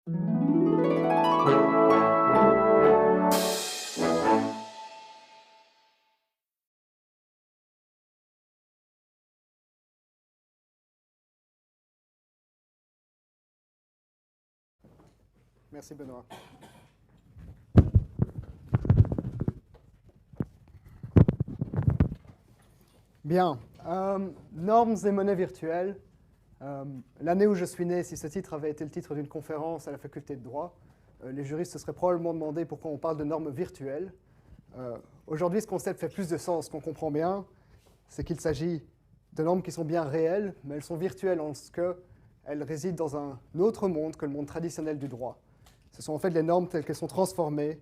Merci Benoît. Bien, normes et monnaies virtuelles. L'année où je suis né, si ce titre avait été le titre d'une conférence à la faculté de droit, les juristes se seraient probablement demandé pourquoi on parle de normes virtuelles. Aujourd'hui, ce concept fait plus de sens, qu'on comprend bien, c'est qu'il s'agit de normes qui sont bien réelles, mais elles sont virtuelles en ce qu'elles résident dans un autre monde que le monde traditionnel du droit. Ce sont en fait les normes telles qu'elles sont transformées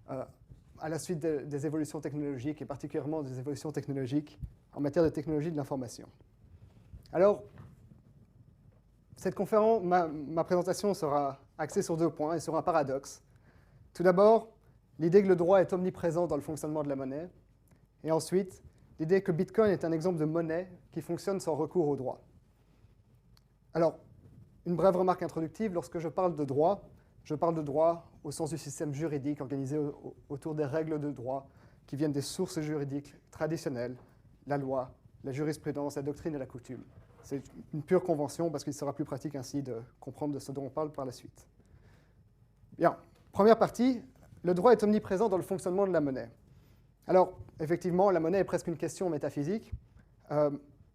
à la suite des évolutions technologiques, et particulièrement des évolutions technologiques en matière de technologie de l'information. Alors, cette conférence, ma présentation sera axée sur 2 points et sur un paradoxe. Tout d'abord, l'idée que le droit est omniprésent dans le fonctionnement de la monnaie, et ensuite, l'idée que Bitcoin est un exemple de monnaie qui fonctionne sans recours au droit. Alors, une brève remarque introductive, lorsque je parle de droit, je parle de droit au sens du système juridique organisé autour des règles de droit qui viennent des sources juridiques traditionnelles, la loi, la jurisprudence, la doctrine et la coutume. C'est une pure convention parce qu'il sera plus pratique ainsi de comprendre de ce dont on parle par la suite. Bien, première partie, le droit est omniprésent dans le fonctionnement de la monnaie. Alors, effectivement, la monnaie est presque une question métaphysique,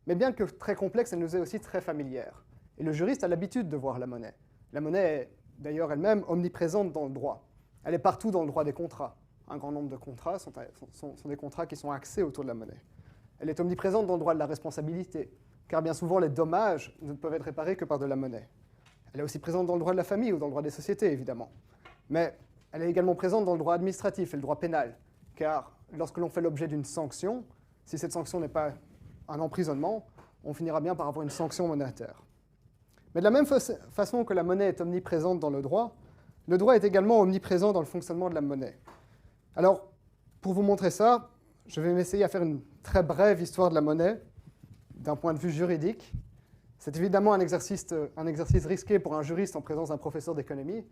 mais bien que très complexe, elle nous est aussi très familière. Et le juriste a l'habitude de voir la monnaie. La monnaie est d'ailleurs elle-même omniprésente dans le droit. Elle est partout dans le droit des contrats. Un grand nombre de contrats sont des contrats qui sont axés autour de la monnaie. Elle est omniprésente dans le droit de la responsabilité, car bien souvent les dommages ne peuvent être réparés que par de la monnaie. Elle est aussi présente dans le droit de la famille ou dans le droit des sociétés, évidemment. Mais elle est également présente dans le droit administratif et le droit pénal, car lorsque l'on fait l'objet d'une sanction, si cette sanction n'est pas un emprisonnement, on finira bien par avoir une sanction monétaire. Mais de la même façon que la monnaie est omniprésente dans le droit est également omniprésent dans le fonctionnement de la monnaie. Alors, pour vous montrer ça, je vais m'essayer à faire une très brève histoire de la monnaie, d'un point de vue juridique. C'est évidemment un exercice risqué pour un juriste en présence d'un professeur d'économie.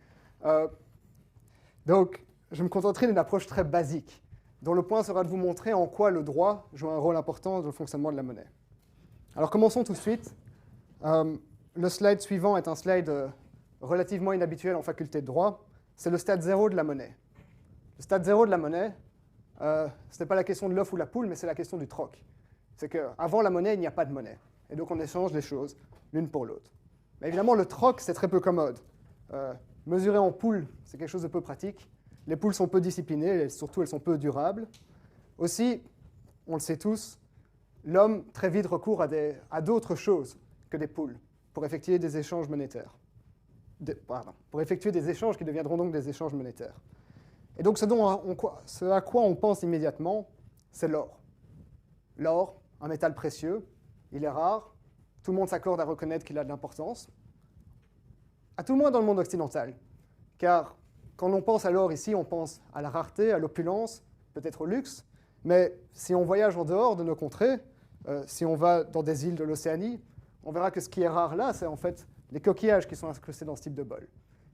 Donc, je me contenterai d'une approche très basique, dont le point sera de vous montrer en quoi le droit joue un rôle important dans le fonctionnement de la monnaie. Alors, commençons tout de suite. Le slide suivant est un slide relativement inhabituel en faculté de droit. C'est le stade 0 de la monnaie. Le stade 0 de la monnaie, ce n'est pas la question de l'œuf ou la poule, mais c'est la question du troc. C'est qu'avant la monnaie, il n'y a pas de monnaie. Et donc, on échange les choses l'une pour l'autre. Mais évidemment, le troc, c'est très peu commode. Mesurer en poules, c'est quelque chose de peu pratique. Les poules sont peu disciplinées, et surtout, elles sont peu durables. Aussi, on le sait tous, l'homme très vite recourt à d'autres choses que des poules pour effectuer des échanges monétaires. Pour effectuer des échanges qui deviendront donc des échanges monétaires. Et donc, ce à quoi on pense immédiatement, c'est l'or. L'or, un métal précieux, il est rare, tout le monde s'accorde à reconnaître qu'il a de l'importance, à tout le moins dans le monde occidental, car quand on pense à l'or ici, on pense à la rareté, à l'opulence, peut-être au luxe, mais si on voyage en dehors de nos contrées, si on va dans des îles de l'Océanie, on verra que ce qui est rare là, c'est en fait les coquillages qui sont incrustés dans ce type de bol.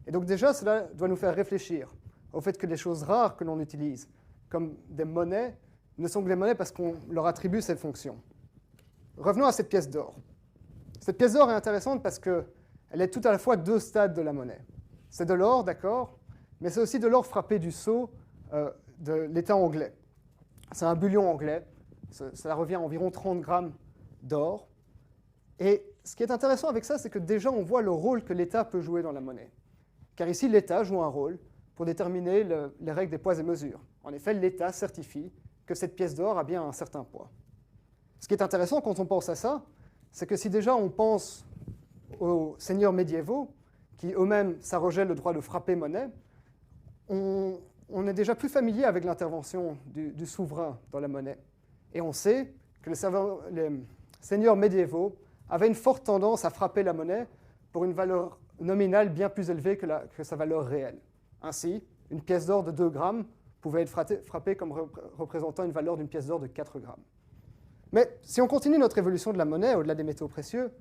Et donc déjà, cela doit nous faire réfléchir au fait que les choses rares que l'on utilise, comme des monnaies, ne sont que des monnaies parce qu'on leur attribue cette fonction. Revenons à cette pièce d'or. Cette pièce d'or est intéressante parce qu'elle est tout à la fois 2 stades de la monnaie. C'est de l'or, d'accord, mais c'est aussi de l'or frappé du sceau de l'État anglais. C'est un bullion anglais, ça revient à environ 30 grammes d'or. Et ce qui est intéressant avec ça, c'est que déjà on voit le rôle que l'État peut jouer dans la monnaie. Car ici, l'État joue un rôle pour déterminer les règles des poids et mesures. En effet, l'État certifie que cette pièce d'or a bien un certain poids. Ce qui est intéressant quand on pense à ça, c'est que si déjà on pense aux seigneurs médiévaux, qui eux-mêmes s'arrogeaient le droit de frapper monnaie, on est déjà plus familier avec l'intervention du souverain dans la monnaie. Et on sait que les seigneurs médiévaux avaient une forte tendance à frapper la monnaie pour une valeur nominale bien plus élevée que sa valeur réelle. Ainsi, une pièce d'or de 2 grammes pouvait être frappée comme représentant une valeur d'une pièce d'or de 4 grammes. Mais si on continue notre évolution de la monnaie au-delà des métaux précieux,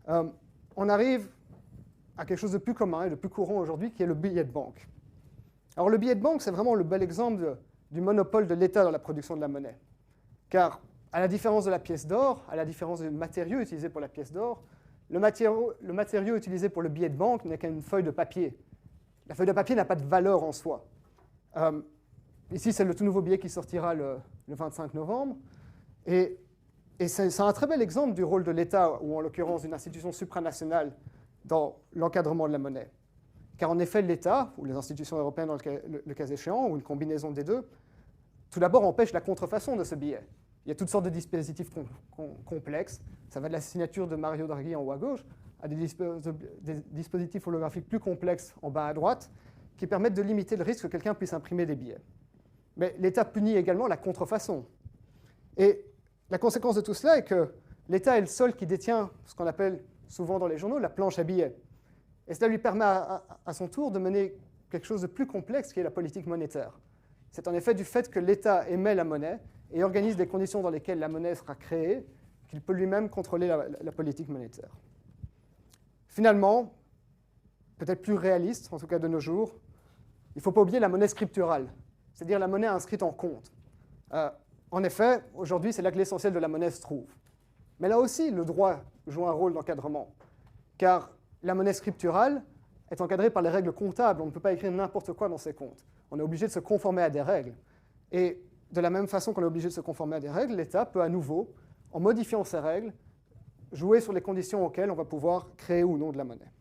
on arrive à quelque chose de plus commun et de plus courant aujourd'hui, qui est le billet de banque. Alors le billet de banque, c'est vraiment le bel exemple du monopole de l'État dans la production de la monnaie. Car à la différence de la pièce d'or, à la différence du matériau utilisé pour la pièce d'or, le matériau utilisé pour le billet de banque n'est qu'une feuille de papier. La feuille de papier n'a pas de valeur en soi. Ici, c'est le tout nouveau billet qui sortira le 25 novembre. Et c'est un très bel exemple du rôle de l'État, ou en l'occurrence d'une institution supranationale, dans l'encadrement de la monnaie. Car en effet, l'État, ou les institutions européennes dans le cas échéant, ou une combinaison des deux, tout d'abord empêche la contrefaçon de ce billet. Il y a toutes sortes de dispositifs complexes. Ça va de la signature de Mario Draghi en haut à gauche à des dispositifs holographiques plus complexes en bas à droite qui permettent de limiter le risque que quelqu'un puisse imprimer des billets. Mais l'État punit également la contrefaçon. Et la conséquence de tout cela est que l'État est le seul qui détient ce qu'on appelle souvent dans les journaux la planche à billets. Et cela lui permet à son tour de mener quelque chose de plus complexe qui est la politique monétaire. C'est en effet du fait que l'État émet la monnaie et organise des conditions dans lesquelles la monnaie sera créée qu'il peut lui-même contrôler la politique monétaire. Finalement, peut-être plus réaliste, en tout cas de nos jours, il ne faut pas oublier la monnaie scripturale, c'est-à-dire la monnaie inscrite en compte. En effet, aujourd'hui, c'est là que l'essentiel de la monnaie se trouve. Mais là aussi, le droit joue un rôle d'encadrement, car la monnaie scripturale est encadrée par les règles comptables. On ne peut pas écrire n'importe quoi dans ses comptes. On est obligé de se conformer à des règles. Et de la même façon qu'on est obligé de se conformer à des règles, l'État peut à nouveau, en modifiant ces règles, jouer sur les conditions auxquelles on va pouvoir créer ou non de la monnaie.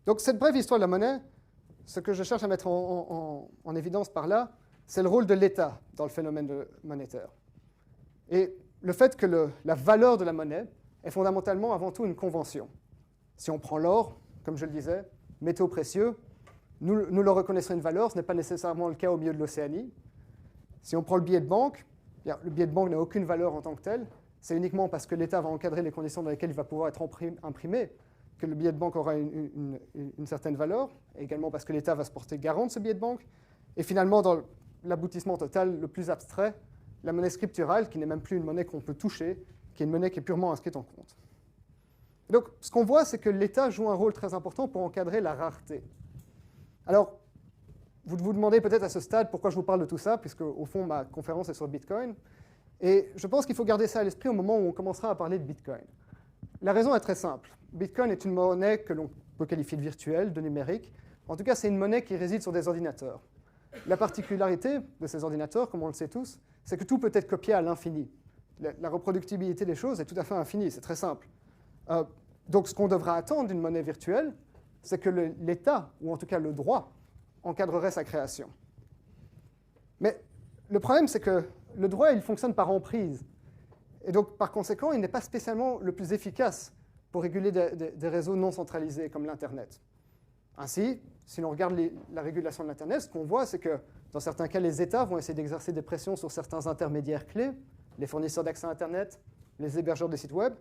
Donc cette brève histoire de la monnaie, ce que je cherche à mettre en évidence par là, c'est le rôle de l'État dans le phénomène monétaire. Et le fait que la valeur de la monnaie est fondamentalement avant tout une convention. Si on prend l'or, comme je le disais, métaux précieux, nous leur reconnaissons une valeur, ce n'est pas nécessairement le cas au milieu de l'Océanie. Si on prend le billet de banque, le billet de banque n'a aucune valeur en tant que tel, c'est uniquement parce que l'État va encadrer les conditions dans lesquelles il va pouvoir être imprimé que le billet de banque aura une certaine valeur, et également parce que l'État va se porter garant de ce billet de banque. Et finalement, dans l'aboutissement total le plus abstrait, la monnaie scripturale, qui n'est même plus une monnaie qu'on peut toucher, qui est une monnaie qui est purement inscrite en compte. Et donc, ce qu'on voit, c'est que l'État joue un rôle très important pour encadrer la rareté. Alors, vous vous demandez peut-être à ce stade pourquoi je vous parle de tout ça, puisque au fond, ma conférence est sur Bitcoin. Et je pense qu'il faut garder ça à l'esprit au moment où on commencera à parler de Bitcoin. La raison est très simple. Bitcoin est une monnaie que l'on peut qualifier de virtuelle, de numérique. En tout cas, c'est une monnaie qui réside sur des ordinateurs. La particularité de ces ordinateurs, comme on le sait tous, c'est que tout peut être copié à l'infini. La reproductibilité des choses est tout à fait infinie, c'est très simple. Donc ce qu'on devra attendre d'une monnaie virtuelle, c'est que l'État, ou en tout cas le droit, encadrerait sa création. Mais le problème, c'est que le droit, il fonctionne par emprise. Et donc, par conséquent, il n'est pas spécialement le plus efficace pour réguler des réseaux non centralisés comme l'Internet. Ainsi, si l'on regarde la régulation de l'Internet, ce qu'on voit, c'est que dans certains cas, les États vont essayer d'exercer des pressions sur certains intermédiaires clés, les fournisseurs d'accès à Internet, les hébergeurs de sites web,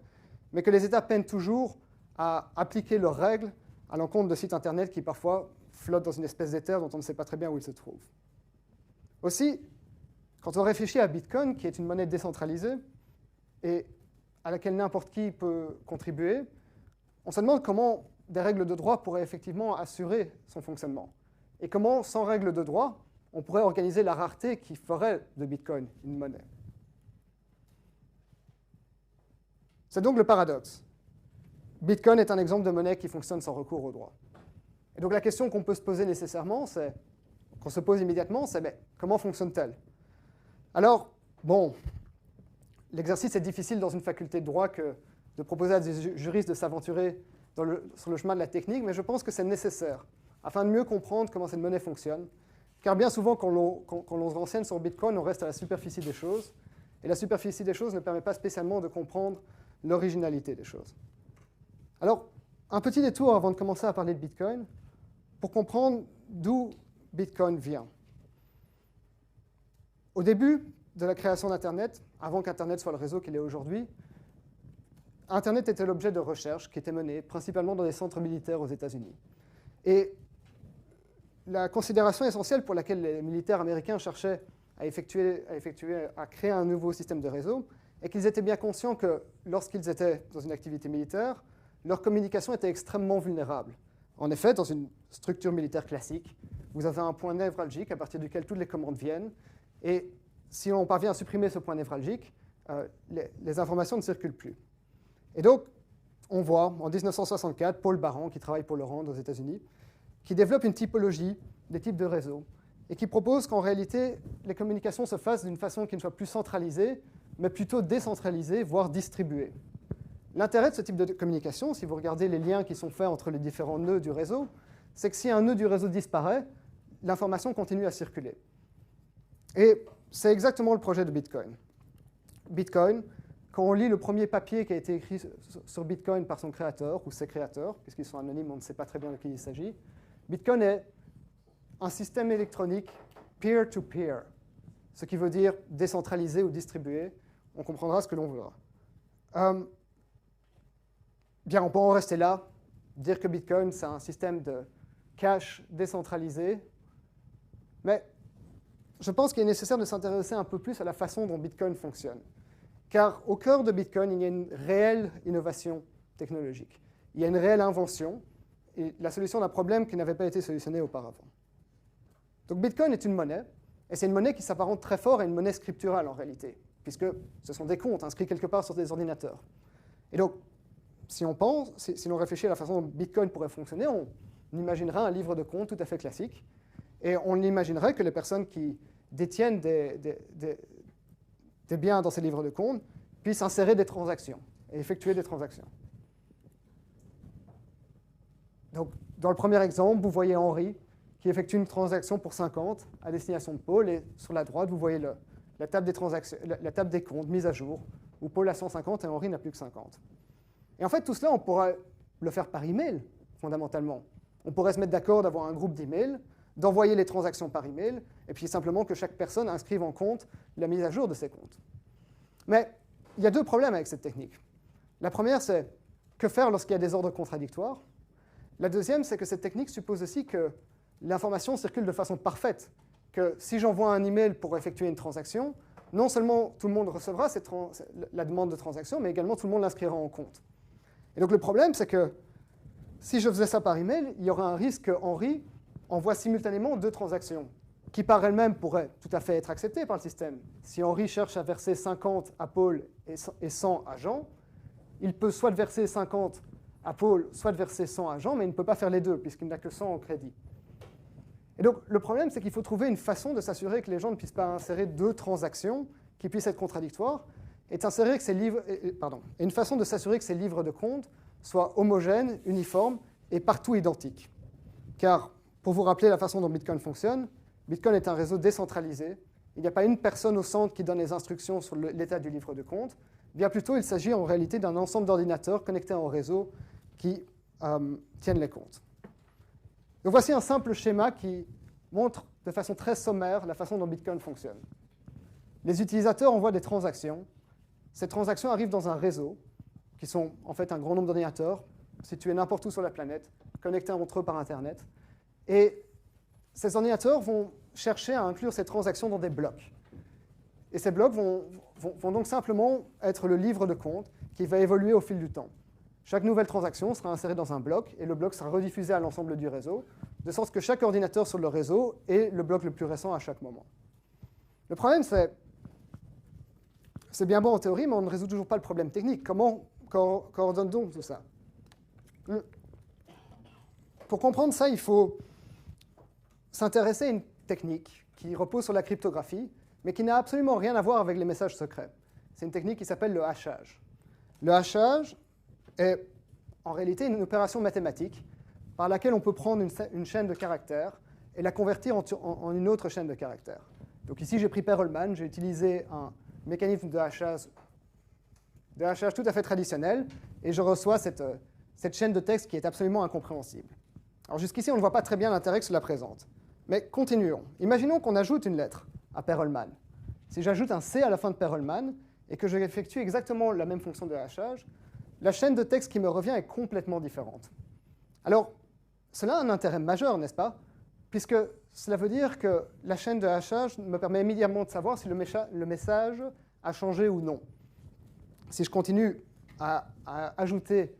mais que les États peinent toujours à appliquer leurs règles à l'encontre de sites Internet qui parfois flottent dans une espèce d'éther dont on ne sait pas très bien où ils se trouvent. Aussi, quand on réfléchit à Bitcoin, qui est une monnaie décentralisée et à laquelle n'importe qui peut contribuer, on se demande comment des règles de droit pourraient effectivement assurer son fonctionnement. Et comment, sans règles de droit, on pourrait organiser la rareté qui ferait de Bitcoin une monnaie. C'est donc le paradoxe. Bitcoin est un exemple de monnaie qui fonctionne sans recours au droit. Et donc la question qu'on peut se poser nécessairement, qu'on se pose immédiatement, c'est comment fonctionne-t-elle? Alors, bon, l'exercice est difficile dans une faculté de droit que de proposer à des juristes de s'aventurer sur le chemin de la technique, mais je pense que c'est nécessaire afin de mieux comprendre comment cette monnaie fonctionne. Car bien souvent, quand l'on se renseigne sur Bitcoin, on reste à la superficie des choses. Et la superficie des choses ne permet pas spécialement de comprendre l'originalité des choses. Alors, un petit détour avant de commencer à parler de Bitcoin, pour comprendre d'où Bitcoin vient. Au début de la création d'Internet, avant qu'Internet soit le réseau qu'il est aujourd'hui, Internet était l'objet de recherche qui était mené principalement dans des centres militaires aux États-Unis. Et la considération essentielle pour laquelle les militaires américains cherchaient à créer un nouveau système de réseau est qu'ils étaient bien conscients que lorsqu'ils étaient dans une activité militaire, leur communication était extrêmement vulnérable. En effet, dans une structure militaire classique, vous avez un point névralgique à partir duquel toutes les commandes viennent, et si on parvient à supprimer ce point névralgique, les informations ne circulent plus. Et donc, on voit en 1964 Paul Baran, qui travaille pour le RAND aux États-Unis, qui développe une typologie des types de réseaux et qui propose qu'en réalité, les communications se fassent d'une façon qui ne soit plus centralisée, mais plutôt décentralisée, voire distribuée. L'intérêt de ce type de communication, si vous regardez les liens qui sont faits entre les différents nœuds du réseau, c'est que si un nœud du réseau disparaît, l'information continue à circuler. Et c'est exactement le projet de Bitcoin. Bitcoin, quand on lit le premier papier qui a été écrit sur Bitcoin par son créateur ou ses créateurs, puisqu'ils sont anonymes, on ne sait pas très bien de qui il s'agit, Bitcoin est un système électronique peer-to-peer, ce qui veut dire décentralisé ou distribué. On comprendra ce que l'on voudra. Bien, on peut en rester là, dire que Bitcoin, c'est un système de cash décentralisé, mais je pense qu'il est nécessaire de s'intéresser un peu plus à la façon dont Bitcoin fonctionne. Car au cœur de Bitcoin, il y a une réelle innovation technologique. Il y a une réelle invention et la solution d'un problème qui n'avait pas été solutionné auparavant. Donc Bitcoin est une monnaie, et c'est une monnaie qui s'apparente très fort à une monnaie scripturale en réalité, puisque ce sont des comptes inscrits quelque part sur des ordinateurs. Et donc, si l'on réfléchit à la façon dont Bitcoin pourrait fonctionner, on imaginerait un livre de comptes tout à fait classique, et on imaginerait que les personnes qui détiennent des biens dans ces livres de comptes puissent insérer des transactions et effectuer des transactions. Donc, dans le premier exemple, vous voyez Henri qui effectue une transaction pour 50 à destination de Paul, et sur la droite, vous voyez la table des transactions, la table des comptes mise à jour, où Paul a 150 et Henri n'a plus que 50. Et en fait, tout cela, on pourrait le faire par email, fondamentalement. On pourrait se mettre d'accord d'avoir un groupe d'emails, d'envoyer les transactions par email, et puis simplement que chaque personne inscrive en compte la mise à jour de ses comptes. Mais il y a deux problèmes avec cette technique. La première, c'est que faire lorsqu'il y a des ordres contradictoires. La deuxième, c'est que cette technique suppose aussi que l'information circule de façon parfaite, que si j'envoie un email pour effectuer une transaction, non seulement tout le monde recevra la demande de transaction, mais également tout le monde l'inscrira en compte. Et donc le problème, c'est que si je faisais ça par email, il y aurait un risque que Henri envoie simultanément deux transactions, qui par elles-mêmes pourraient tout à fait être acceptées par le système. Si Henri cherche à verser 50 à Paul et 100 à Jean, il peut soit verser 50 à Paul, soit verser 100 à Jean, mais il ne peut pas faire les deux, puisqu'il n'a que 100 en crédit. Et donc, le problème, c'est qu'il faut trouver une façon de s'assurer que les gens ne puissent pas insérer deux transactions qui puissent être contradictoires, et une façon de s'assurer que ces livres de compte soient homogènes, uniformes et partout identiques. Car, pour vous rappeler la façon dont Bitcoin fonctionne, Bitcoin est un réseau décentralisé. Il n'y a pas une personne au centre qui donne les instructions sur l'état du livre de compte. Bien plutôt, il s'agit en réalité d'un ensemble d'ordinateurs connectés en réseau qui tiennent les comptes. Donc voici un simple schéma qui montre de façon très sommaire la façon dont Bitcoin fonctionne. Les utilisateurs envoient des transactions. Ces transactions arrivent dans un réseau, qui sont en fait un grand nombre d'ordinateurs, situés n'importe où sur la planète, connectés entre eux par Internet. Et ces ordinateurs vont chercher à inclure ces transactions dans des blocs. Et ces blocs vont donc simplement être le livre de compte qui va évoluer au fil du temps. Chaque nouvelle transaction sera insérée dans un bloc, et le bloc sera rediffusé à l'ensemble du réseau, de sorte que chaque ordinateur sur le réseau est le bloc le plus récent à chaque moment. Le problème, c'est bien bon en théorie, mais on ne résout toujours pas le problème technique. Comment coordonne-t-on tout ça? Pour comprendre ça, il faut s'intéresser à une technique qui repose sur la cryptographie, mais qui n'a absolument rien à voir avec les messages secrets. C'est une technique qui s'appelle le hachage. Le hachage est en réalité une opération mathématique par laquelle on peut prendre une chaîne de caractères et la convertir en une autre chaîne de caractères. Donc ici, j'ai pris Perelman, j'ai utilisé un mécanisme de hachage tout à fait traditionnel, et je reçois cette chaîne de texte qui est absolument incompréhensible. Alors jusqu'ici, on ne voit pas très bien l'intérêt que cela présente. Mais continuons. Imaginons qu'on ajoute une lettre à Perelman. Si j'ajoute un C à la fin de Perelman et que je effectue exactement la même fonction de hachage, la chaîne de texte qui me revient est complètement différente. Alors, cela a un intérêt majeur, n'est-ce pas? Puisque cela veut dire que la chaîne de hachage me permet immédiatement de savoir si le message a changé ou non. Si je continue à ajouter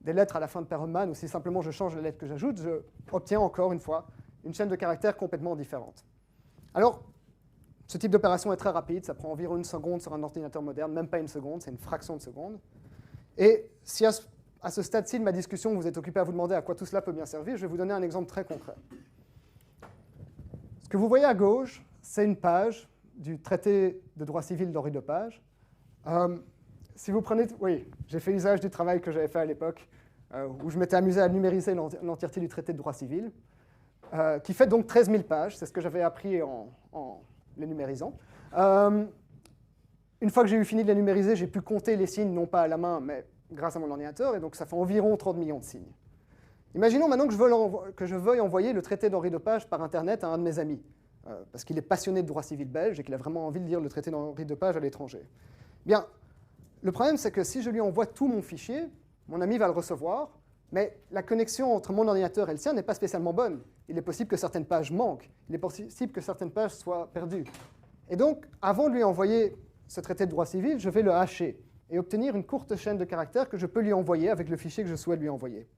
des lettres à la fin de Perelman, ou si simplement je change les lettres que j'ajoute, je obtiens encore une fois une chaîne de caractères complètement différente. Alors, ce type d'opération est très rapide, ça prend environ 1 seconde sur un ordinateur moderne, même pas 1 seconde, c'est une fraction de seconde. Et si à ce stade-ci de ma discussion, vous êtes occupé à vous demander à quoi tout cela peut bien servir, je vais vous donner un exemple très concret. Ce que vous voyez à gauche, c'est une page du traité de droit civil d'Henri Lepage. Si vous prenez, oui, j'ai fait usage du travail que j'avais fait à l'époque, où je m'étais amusé à numériser l'entièreté du traité de droit civil, qui fait donc 13 000 pages, c'est ce que j'avais appris en les numérisant. Une fois que j'ai eu fini de les numériser, j'ai pu compter les signes, non pas à la main, mais grâce à mon ordinateur, et donc ça fait environ 30 millions de signes. Imaginons maintenant que je veuille envoyer le traité d'Henri Lepage par Internet à un de mes amis, parce qu'il est passionné de droit civil belge et qu'il a vraiment envie de lire le traité d'Henri Lepage à l'étranger. Bien, le problème, c'est que si je lui envoie tout mon fichier, mon ami va le recevoir, mais la connexion entre mon ordinateur et le sien n'est pas spécialement bonne. Il est possible que certaines pages manquent, il est possible que certaines pages soient perdues. Et donc, avant de lui envoyer ce traité de droit civil, je vais le hacher et obtenir une courte chaîne de caractères que je peux lui envoyer avec le fichier que je souhaite lui envoyer.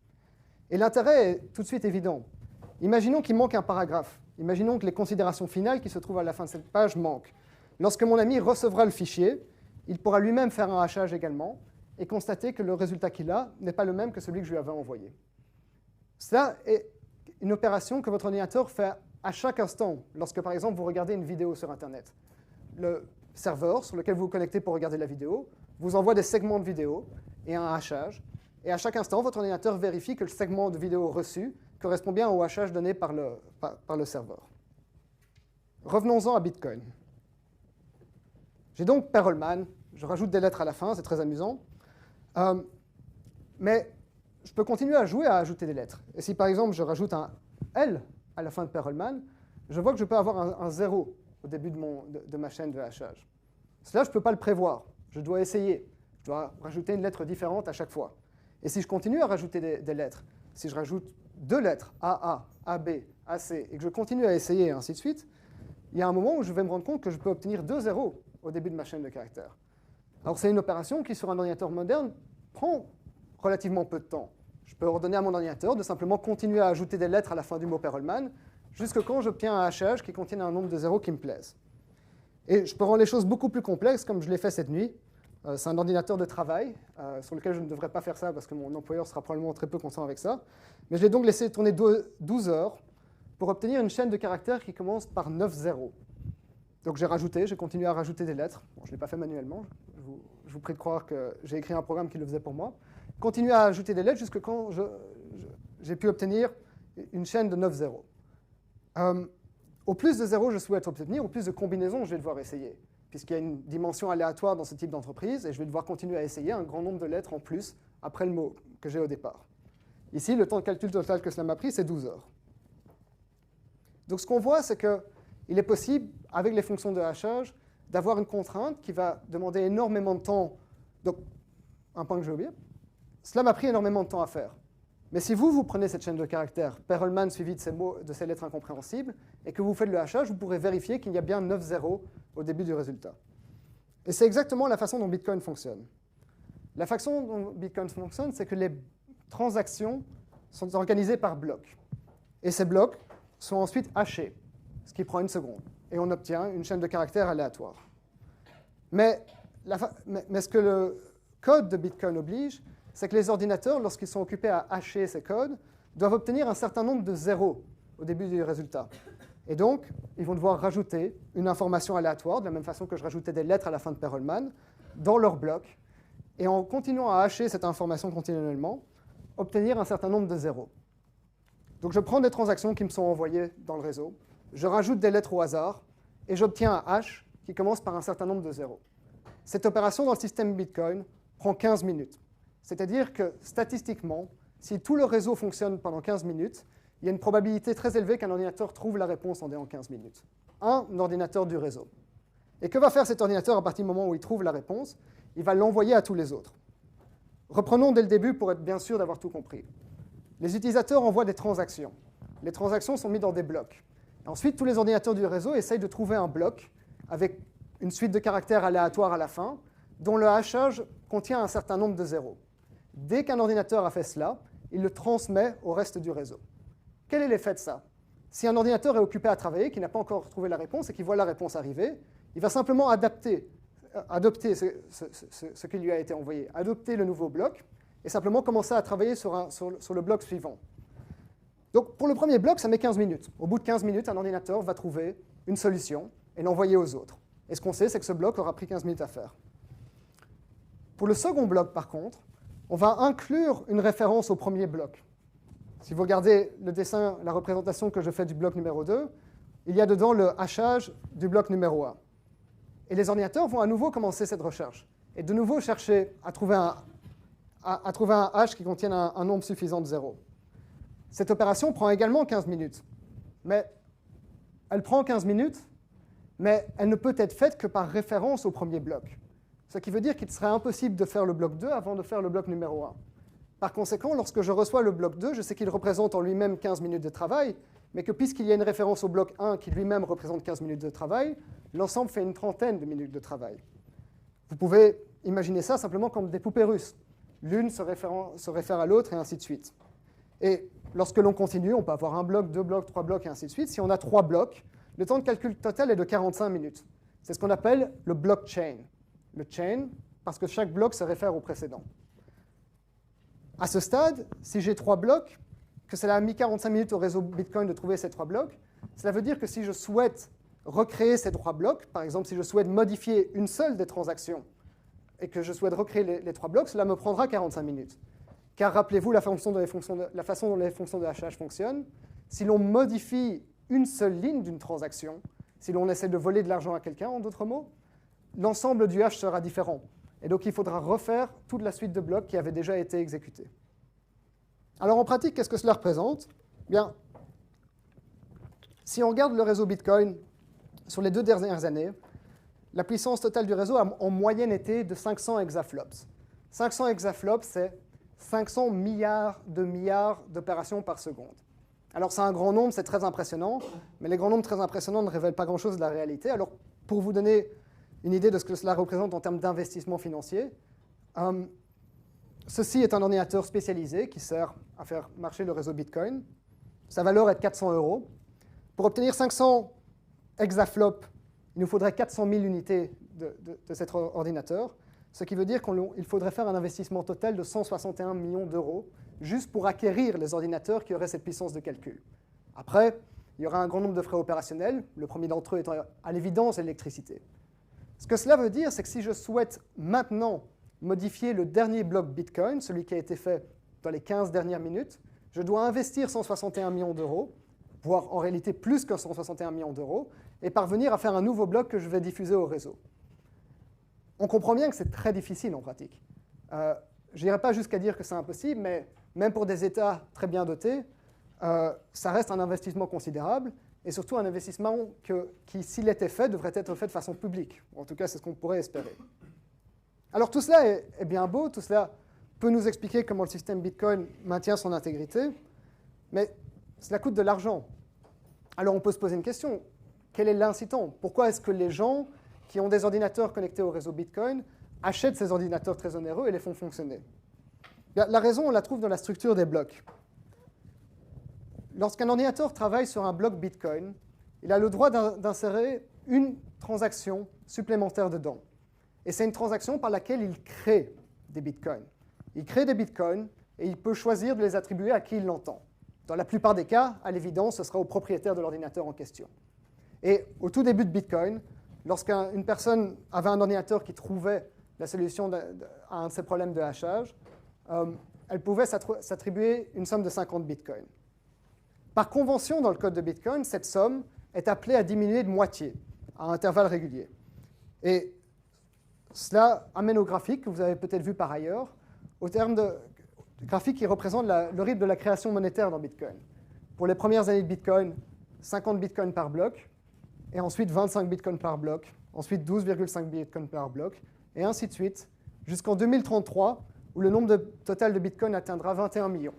Et l'intérêt est tout de suite évident. Imaginons qu'il manque un paragraphe. Imaginons que les considérations finales qui se trouvent à la fin de cette page manquent. Lorsque mon ami recevra le fichier, il pourra lui-même faire un hachage également et constater que le résultat qu'il a n'est pas le même que celui que je lui avais envoyé. Cela est une opération que votre ordinateur fait à chaque instant, lorsque par exemple vous regardez une vidéo sur Internet. Le serveur sur lequel vous vous connectez pour regarder la vidéo vous envoie des segments de vidéo et un hachage, et à chaque instant, votre ordinateur vérifie que le segment de vidéo reçu correspond bien au hachage donné par le serveur. Revenons-en à Bitcoin. J'ai donc Perelman, je rajoute des lettres à la fin, c'est très amusant. Mais je peux continuer à jouer à ajouter des lettres. Et si par exemple je rajoute un L à la fin de Perelman, je vois que je peux avoir un 0 au début de ma chaîne de hachage. Cela, je ne peux pas le prévoir. Je dois essayer. Je dois rajouter une lettre différente à chaque fois. Et si je continue à rajouter des lettres, si je rajoute 2 lettres, AA, AB, AC, et que je continue à essayer, et ainsi de suite, il y a un moment où je vais me rendre compte que je peux obtenir 2 zéros au début de ma chaîne de caractères. Alors c'est une opération qui, sur un ordinateur moderne, prend relativement peu de temps. Je peux ordonner à mon ordinateur de simplement continuer à ajouter des lettres à la fin du mot Perelman, jusqu'à quand j'obtiens un hachage qui contienne un nombre de zéros qui me plaise. Et je peux rendre les choses beaucoup plus complexes, comme je l'ai fait cette nuit. C'est un ordinateur de travail, sur lequel je ne devrais pas faire ça, parce que mon employeur sera probablement très peu content avec ça. Mais je l'ai donc laissé tourner 12 heures pour obtenir une chaîne de caractères qui commence par 9 zéros. Donc j'ai continué à rajouter des lettres. Bon, je ne l'ai pas fait manuellement, je vous prie de croire que j'ai écrit un programme qui le faisait pour moi. Continuer à ajouter des lettres jusqu'à quand j'ai pu obtenir une chaîne de 9 zéros. Au plus de zéros je souhaite obtenir, au plus de combinaisons je vais devoir essayer, puisqu'il y a une dimension aléatoire dans ce type d'entreprise, et je vais devoir continuer à essayer un grand nombre de lettres en plus après le mot que j'ai au départ. Ici, le temps de calcul total que cela m'a pris, c'est 12 heures. Donc ce qu'on voit, c'est qu'il est possible, avec les fonctions de hachage, d'avoir une contrainte qui va demander énormément de temps. Donc, un point que j'ai oublié, cela m'a pris énormément de temps à faire. Mais si vous prenez cette chaîne de caractères, Perelman suivi de ces lettres incompréhensibles, et que vous faites le hachage, vous pourrez vérifier qu'il y a bien 9 zéros au début du résultat. Et c'est exactement la façon dont Bitcoin fonctionne. La façon dont Bitcoin fonctionne, c'est que les transactions sont organisées par blocs. Et ces blocs sont ensuite hachés, ce qui prend 1 seconde. Et on obtient une chaîne de caractères aléatoire. Mais ce que le code de Bitcoin oblige, c'est que les ordinateurs, lorsqu'ils sont occupés à hacher ces codes, doivent obtenir un certain nombre de zéros au début du résultat. Et donc, ils vont devoir rajouter une information aléatoire, de la même façon que je rajoutais des lettres à la fin de Perelman, dans leur bloc, et en continuant à hacher cette information continuellement, obtenir un certain nombre de zéros. Donc je prends des transactions qui me sont envoyées dans le réseau, je rajoute des lettres au hasard, et j'obtiens un hash qui commence par un certain nombre de zéros. Cette opération dans le système Bitcoin prend 15 minutes. C'est-à-dire que statistiquement, si tout le réseau fonctionne pendant 15 minutes, il y a une probabilité très élevée qu'un ordinateur trouve la réponse en 15 minutes. Un ordinateur du réseau. Et que va faire cet ordinateur à partir du moment où il trouve la réponse? Il va l'envoyer à tous les autres. Reprenons dès le début pour être bien sûr d'avoir tout compris. Les utilisateurs envoient des transactions. Les transactions sont mises dans des blocs. Et ensuite, tous les ordinateurs du réseau essayent de trouver un bloc avec une suite de caractères aléatoires à la fin, dont le hachage contient un certain nombre de zéros. dès qu'un ordinateur a fait cela, il le transmet au reste du réseau. Quel est l'effet de ça? Si un ordinateur est occupé à travailler, qui n'a pas encore trouvé la réponse et qui voit la réponse arriver, il va simplement adopter ce qui lui a été envoyé, adopter le nouveau bloc et simplement commencer à travailler sur le bloc suivant. Donc pour le premier bloc, ça met 15 minutes. Au bout de 15 minutes, un ordinateur va trouver une solution et l'envoyer aux autres. Et ce qu'on sait, c'est que ce bloc aura pris 15 minutes à faire. Pour le second bloc, par contre, on va inclure une référence au premier bloc. Si vous regardez le dessin, la représentation que je fais du bloc numéro 2, il y a dedans le hachage du bloc numéro 1. Et les ordinateurs vont à nouveau commencer cette recherche. Et de nouveau chercher à trouver un hash qui contienne un nombre suffisant de zéros. Cette opération prend également 15 minutes. Mais elle prend 15 minutes, mais elle ne peut être faite que par référence au premier bloc. Ce qui veut dire qu'il serait impossible de faire le bloc 2 avant de faire le bloc numéro 1. Par conséquent, lorsque je reçois le bloc 2, je sais qu'il représente en lui-même 15 minutes de travail, mais que puisqu'il y a une référence au bloc 1 qui lui-même représente 15 minutes de travail, l'ensemble fait une trentaine de minutes de travail. Vous pouvez imaginer ça simplement comme des poupées russes. L'une se réfère à l'autre et ainsi de suite. Et lorsque l'on continue, on peut avoir un bloc, 2 blocs, 3 blocs et ainsi de suite. Si on a 3 blocs, le temps de calcul total est de 45 minutes. C'est ce qu'on appelle le blockchain. Le chain, parce que chaque bloc se réfère au précédent. À ce stade, si j'ai 3 blocs, que cela a mis 45 minutes au réseau Bitcoin de trouver ces 3 blocs, cela veut dire que si je souhaite recréer ces 3 blocs, par exemple si je souhaite modifier une seule des transactions et que je souhaite recréer les 3 blocs, cela me prendra 45 minutes. Car rappelez-vous la façon dont les fonctions de hachage fonctionnent. Si l'on modifie une seule ligne d'une transaction, si l'on essaie de voler de l'argent à quelqu'un, en d'autres mots, l'ensemble du hash sera différent. Et donc il faudra refaire toute la suite de blocs qui avait déjà été exécutée. Alors en pratique, qu'est-ce que cela représente? Bien, si on regarde le réseau Bitcoin sur les 2 dernières années, la puissance totale du réseau a en moyenne été de 500 hexaflops. 500 hexaflops, c'est 500 milliards d'opérations par seconde. Alors c'est un grand nombre, c'est très impressionnant, mais les grands nombres très impressionnants ne révèlent pas grand-chose de la réalité. Alors pour vous donner une idée de ce que cela représente en termes d'investissement financier, ceci est un ordinateur spécialisé qui sert à faire marcher le réseau Bitcoin. Sa valeur est de 400 €. Pour obtenir 500 hexaflops, il nous faudrait 400 000 unités de cet ordinateur, ce qui veut dire qu'il faudrait faire un investissement total de 161 millions d'euros juste pour acquérir les ordinateurs qui auraient cette puissance de calcul. Après, il y aura un grand nombre de frais opérationnels, le premier d'entre eux étant à l'évidence l'électricité. Ce que cela veut dire, c'est que si je souhaite maintenant modifier le dernier bloc Bitcoin, celui qui a été fait dans les 15 dernières minutes, je dois investir 161 millions d'euros, voire en réalité plus que 161 millions d'euros, et parvenir à faire un nouveau bloc que je vais diffuser au réseau. On comprend bien que c'est très difficile en pratique. Je n'irai pas jusqu'à dire que c'est impossible, mais même pour des États très bien dotés, ça reste un investissement considérable, et surtout un investissement qui, s'il était fait, devrait être fait de façon publique. En tout cas, c'est ce qu'on pourrait espérer. Alors tout cela est bien beau, tout cela peut nous expliquer comment le système Bitcoin maintient son intégrité, mais cela coûte de l'argent. Alors on peut se poser une question, quel est l'incitant? Pourquoi est-ce que les gens qui ont des ordinateurs connectés au réseau Bitcoin achètent ces ordinateurs très onéreux et les font fonctionner? Bien, la raison, on la trouve dans la structure des blocs. Lorsqu'un ordinateur travaille sur un bloc Bitcoin, il a le droit d'insérer une transaction supplémentaire dedans. Et c'est une transaction par laquelle il crée des Bitcoins. Il crée des Bitcoins et il peut choisir de les attribuer à qui il l'entend. Dans la plupart des cas, à l'évidence, ce sera au propriétaire de l'ordinateur en question. Et au tout début de Bitcoin, lorsqu'une personne avait un ordinateur qui trouvait la solution à un de ses problèmes de hachage, elle pouvait s'attribuer une somme de 50 Bitcoins. Par convention, dans le code de Bitcoin, cette somme est appelée à diminuer de moitié, à intervalles réguliers. Et cela amène au graphique que vous avez peut-être vu par ailleurs, au terme de graphique qui représente le rythme de la création monétaire dans Bitcoin. Pour les premières années de Bitcoin, 50 Bitcoins par bloc, et ensuite 25 Bitcoins par bloc, ensuite 12,5 Bitcoins par bloc, et ainsi de suite, jusqu'en 2033, où le nombre total de Bitcoin atteindra 21 millions,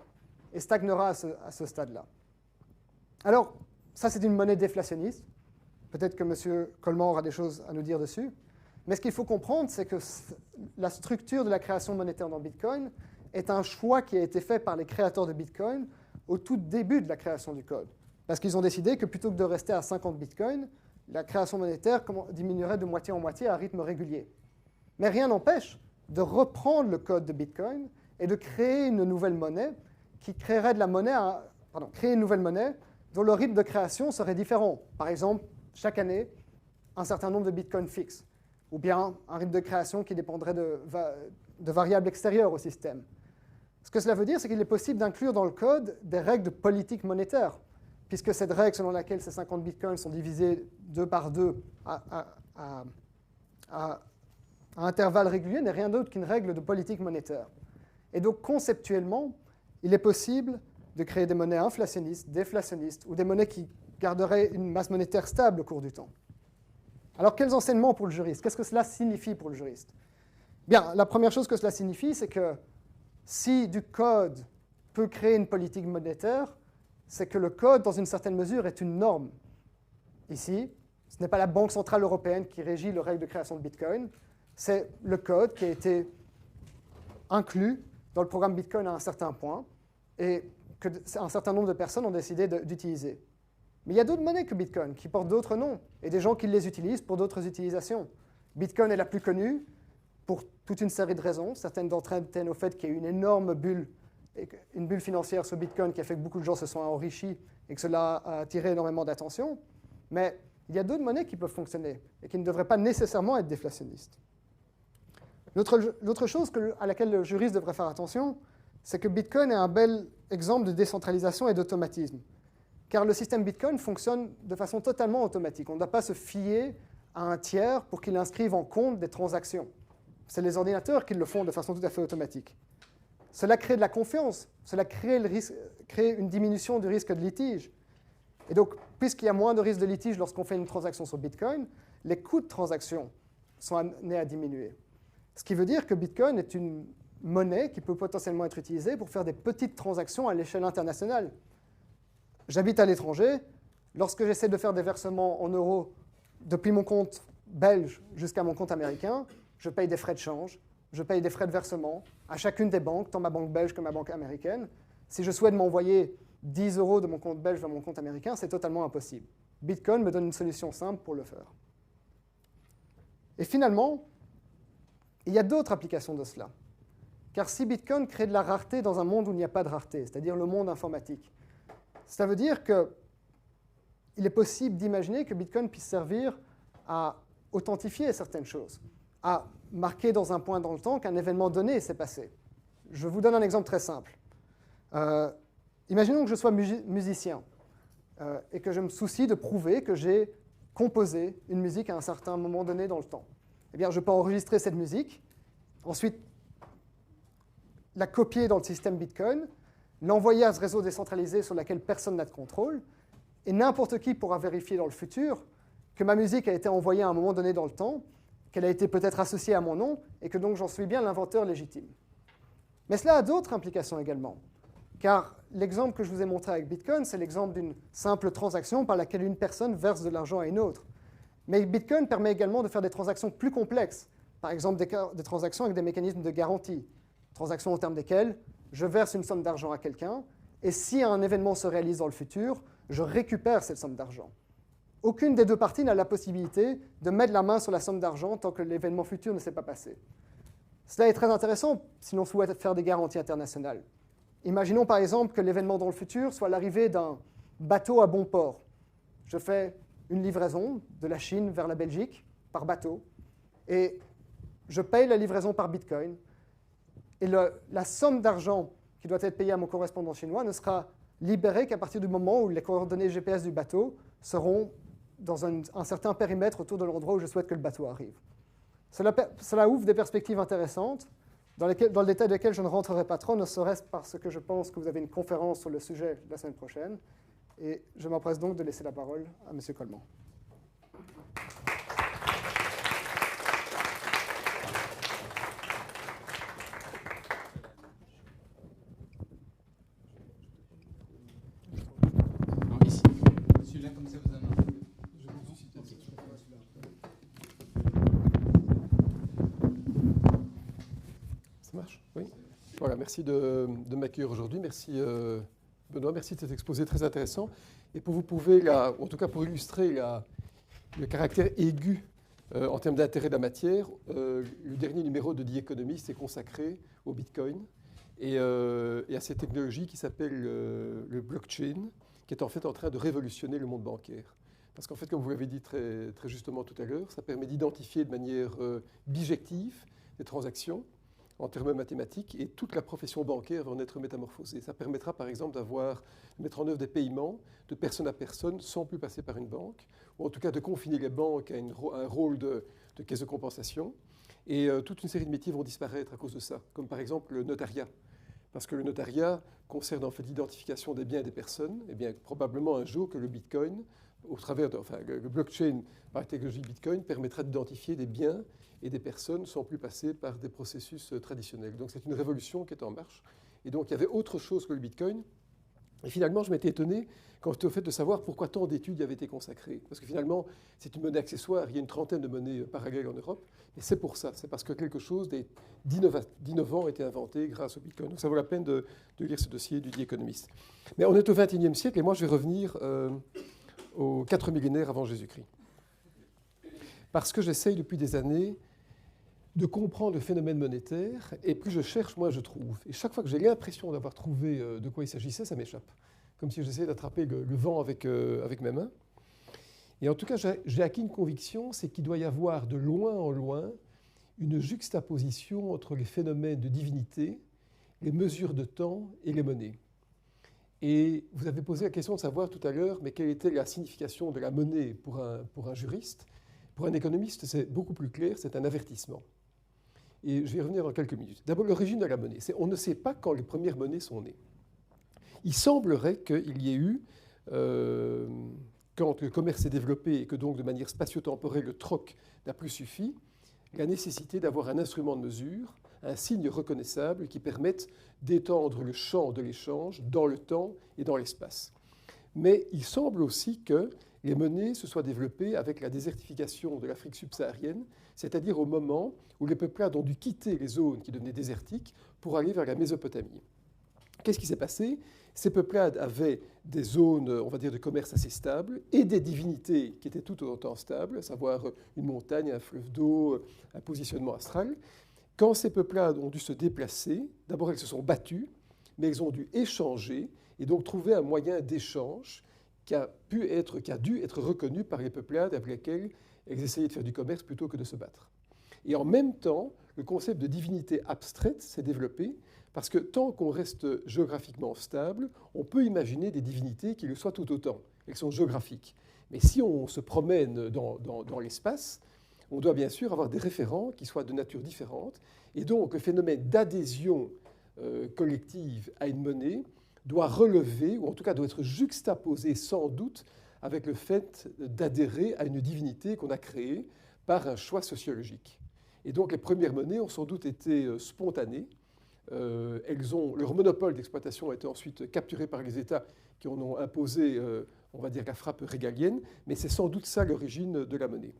et stagnera à ce stade-là. Alors, ça c'est une monnaie déflationniste. Peut-être que M. Coleman aura des choses à nous dire dessus. Mais ce qu'il faut comprendre, c'est que la structure de la création monétaire dans Bitcoin est un choix qui a été fait par les créateurs de Bitcoin au tout début de la création du code. Parce qu'ils ont décidé que plutôt que de rester à 50 Bitcoins, la création monétaire diminuerait de moitié en moitié à rythme régulier. Mais rien n'empêche de reprendre le code de Bitcoin et de créer une nouvelle monnaie qui créerait de la monnaie, créer une nouvelle monnaie dont le rythme de création serait différent. Par exemple, chaque année, un certain nombre de bitcoins fixes, ou bien un rythme de création qui dépendrait de variables extérieures au système. Ce que cela veut dire, c'est qu'il est possible d'inclure dans le code des règles de politique monétaire, puisque cette règle selon laquelle ces 50 bitcoins sont divisés 2 par 2 à intervalles réguliers n'est rien d'autre qu'une règle de politique monétaire. Et donc, conceptuellement, il est possible de créer des monnaies inflationnistes, déflationnistes, ou des monnaies qui garderaient une masse monétaire stable au cours du temps. Alors, quels enseignements pour le juriste? Qu'est-ce que cela signifie pour le juriste? Bien, la première chose que cela signifie, c'est que si du code peut créer une politique monétaire, c'est que le code, dans une certaine mesure, est une norme. Ici, ce n'est pas la Banque centrale européenne qui régit les règles de création de Bitcoin, c'est le code qui a été inclus dans le programme Bitcoin à un certain point et qu'un certain nombre de personnes ont décidé d'utiliser. Mais il y a d'autres monnaies que Bitcoin qui portent d'autres noms et des gens qui les utilisent pour d'autres utilisations. Bitcoin est la plus connue pour toute une série de raisons. Certaines d'entre elles tiennent au fait qu'il y a eu une énorme bulle financière sur Bitcoin qui a fait que beaucoup de gens se sont enrichis et que cela a attiré énormément d'attention. Mais il y a d'autres monnaies qui peuvent fonctionner et qui ne devraient pas nécessairement être déflationnistes. L'autre chose à laquelle le juriste devrait faire attention, c'est que Bitcoin est un bel exemple de décentralisation et d'automatisme. Car le système Bitcoin fonctionne de façon totalement automatique. On ne doit pas se fier à un tiers pour qu'il inscrive en compte des transactions. C'est les ordinateurs qui le font de façon tout à fait automatique. Cela crée de la confiance, cela crée une diminution du risque de litige. Et donc, puisqu'il y a moins de risque de litige lorsqu'on fait une transaction sur Bitcoin, les coûts de transaction sont amenés à diminuer. Ce qui veut dire que Bitcoin est une monnaie qui peut potentiellement être utilisée pour faire des petites transactions à l'échelle internationale. J'habite à l'étranger. Lorsque j'essaie de faire des versements en euros depuis mon compte belge jusqu'à mon compte américain, je paye des frais de change, je paye des frais de versement à chacune des banques, tant ma banque belge que ma banque américaine. Si je souhaite m'envoyer 10 € de mon compte belge vers mon compte américain, c'est totalement impossible. Bitcoin me donne une solution simple pour le faire. Et finalement, il y a d'autres applications de cela. Car si Bitcoin crée de la rareté dans un monde où il n'y a pas de rareté, c'est-à-dire le monde informatique, ça veut dire qu'il est possible d'imaginer que Bitcoin puisse servir à authentifier certaines choses, à marquer dans un point dans le temps qu'un événement donné s'est passé. Je vous donne un exemple très simple. Imaginons que je sois musicien et que je me soucie de prouver que j'ai composé une musique à un certain moment donné dans le temps. Eh bien, je peux enregistrer cette musique, ensuite la copier dans le système Bitcoin, l'envoyer à ce réseau décentralisé sur lequel personne n'a de contrôle, et n'importe qui pourra vérifier dans le futur que ma musique a été envoyée à un moment donné dans le temps, qu'elle a été peut-être associée à mon nom, et que donc j'en suis bien l'inventeur légitime. Mais cela a d'autres implications également, car l'exemple que je vous ai montré avec Bitcoin, c'est l'exemple d'une simple transaction par laquelle une personne verse de l'argent à une autre. Mais Bitcoin permet également de faire des transactions plus complexes, par exemple des transactions avec des mécanismes de garantie, transactions au terme desquelles je verse une somme d'argent à quelqu'un, et si un événement se réalise dans le futur, je récupère cette somme d'argent. Aucune des deux parties n'a la possibilité de mettre la main sur la somme d'argent tant que l'événement futur ne s'est pas passé. Cela est très intéressant si l'on souhaite faire des garanties internationales. Imaginons par exemple que l'événement dans le futur soit l'arrivée d'un bateau à bon port. Je fais une livraison de la Chine vers la Belgique par bateau et je paye la livraison par Bitcoin. Et la somme d'argent qui doit être payée à mon correspondant chinois ne sera libérée qu'à partir du moment où les coordonnées GPS du bateau seront dans un certain périmètre autour de l'endroit où je souhaite que le bateau arrive. Cela ouvre des perspectives intéressantes, dans le détail desquelles je ne rentrerai pas trop, ne serait-ce parce que je pense que vous avez une conférence sur le sujet la semaine prochaine. Et je m'empresse donc de laisser la parole à M. Coleman. Ici. Celui-là, comme ça, vous en avez. Ça marche? Oui. Voilà, merci de m'accueillir aujourd'hui. Merci Benoît, merci de cet exposé très intéressant. Et pour vous prouver, en tout cas pour illustrer le caractère aigu en termes d'intérêt de la matière, le dernier numéro de The Economist est consacré au Bitcoin et à cette technologie qui s'appelle le blockchain, qui est en fait en train de révolutionner le monde bancaire. Parce qu'en fait, comme vous l'avez dit très, très justement tout à l'heure, ça permet d'identifier de manière bijective des transactions en termes mathématiques, et toute la profession bancaire va en être métamorphosée. Ça permettra par exemple de mettre en œuvre des paiements de personne à personne sans plus passer par une banque, ou en tout cas de confiner les banques à un rôle de caisse de compensation. Et toute une série de métiers vont disparaître à cause de ça, comme par exemple le notariat. Parce que le notariat concerne en fait l'identification des biens et des personnes, et bien probablement un jour que le Bitcoin, au travers le blockchain par la technologie Bitcoin, permettra d'identifier des biens et des personnes sans plus passer par des processus traditionnels. Donc c'est une révolution qui est en marche. Et donc il y avait autre chose que le Bitcoin. Et finalement, je m'étais étonné quand j'étais au fait de savoir pourquoi tant d'études y avaient été consacrées. Parce que finalement, c'est une monnaie accessoire. Il y a une trentaine de monnaies parallèles en Europe. Et c'est pour ça. C'est parce que quelque chose d'innovant a été inventé grâce au Bitcoin. Donc ça vaut la peine de lire ce dossier du The Economist. Mais on est au XXIe siècle et moi, je vais revenir aux 4 millénaires avant Jésus-Christ. Parce que j'essaye depuis des années de comprendre le phénomène monétaire, et plus je cherche, moins je trouve. Et chaque fois que j'ai l'impression d'avoir trouvé de quoi il s'agissait, ça m'échappe. Comme si j'essayais d'attraper le vent avec mes mains. Et en tout cas, j'ai acquis une conviction, c'est qu'il doit y avoir de loin en loin une juxtaposition entre les phénomènes de divinité, les mesures de temps et les monnaies. Et vous avez posé la question de savoir tout à l'heure, mais quelle était la signification de la monnaie pour un juriste. Pour un économiste, c'est beaucoup plus clair, c'est un avertissement. Et je vais y revenir dans quelques minutes. D'abord, l'origine de la monnaie. On ne sait pas quand les premières monnaies sont nées. Il semblerait qu'il y ait eu, quand le commerce s'est développé et que donc de manière spatio-temporelle le troc n'a plus suffi, la nécessité d'avoir un instrument de mesure, un signe reconnaissable qui permette d'étendre le champ de l'échange dans le temps et dans l'espace. Mais il semble aussi que les monnaies se soient développées avec la désertification de l'Afrique subsaharienne, c'est-à-dire au moment où les peuplades ont dû quitter les zones qui devenaient désertiques pour aller vers la Mésopotamie. Qu'est-ce qui s'est passé? Ces peuplades avaient des zones, on va dire, de commerce assez stables et des divinités qui étaient tout autant stables, à savoir une montagne, un fleuve d'eau, un positionnement astral. Quand ces peuplades ont dû se déplacer, d'abord elles se sont battues, mais elles ont dû échanger et donc trouver un moyen d'échange qui a dû être reconnu par les peuplades avec lesquelles elles essayaient de faire du commerce plutôt que de se battre. Et en même temps, le concept de divinité abstraite s'est développé parce que tant qu'on reste géographiquement stable, on peut imaginer des divinités qui le soient tout autant. Elles sont géographiques. Mais si on se promène dans l'espace, on doit bien sûr avoir des référents qui soient de nature différente. Et donc, le phénomène d'adhésion collective à une monnaie doit relever, ou en tout cas doit être juxtaposé sans doute avec le fait d'adhérer à une divinité qu'on a créée par un choix sociologique. Et donc les premières monnaies ont sans doute été spontanées. Leur monopole d'exploitation a été ensuite capturé par les États qui en ont imposé, on va dire, la frappe régalienne, mais c'est sans doute ça l'origine de la monnaie.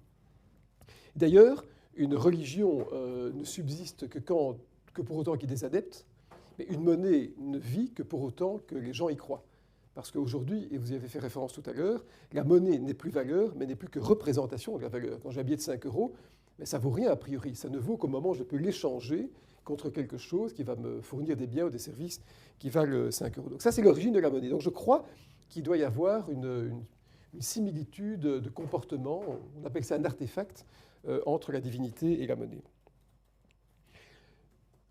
D'ailleurs, une religion ne subsiste que pour autant qu'il y ait des adeptes, mais une monnaie ne vit que pour autant que les gens y croient. Parce qu'aujourd'hui, et vous y avez fait référence tout à l'heure, la monnaie n'est plus valeur, mais n'est plus que représentation de la valeur. Quand j'ai un billet de 5 €, mais ça ne vaut rien a priori. Ça ne vaut qu'au moment où je peux l'échanger contre quelque chose qui va me fournir des biens ou des services qui valent 5 €. Donc ça, c'est l'origine de la monnaie. Donc je crois qu'il doit y avoir une similitude de comportement, on appelle ça un artefact, entre la divinité et la monnaie.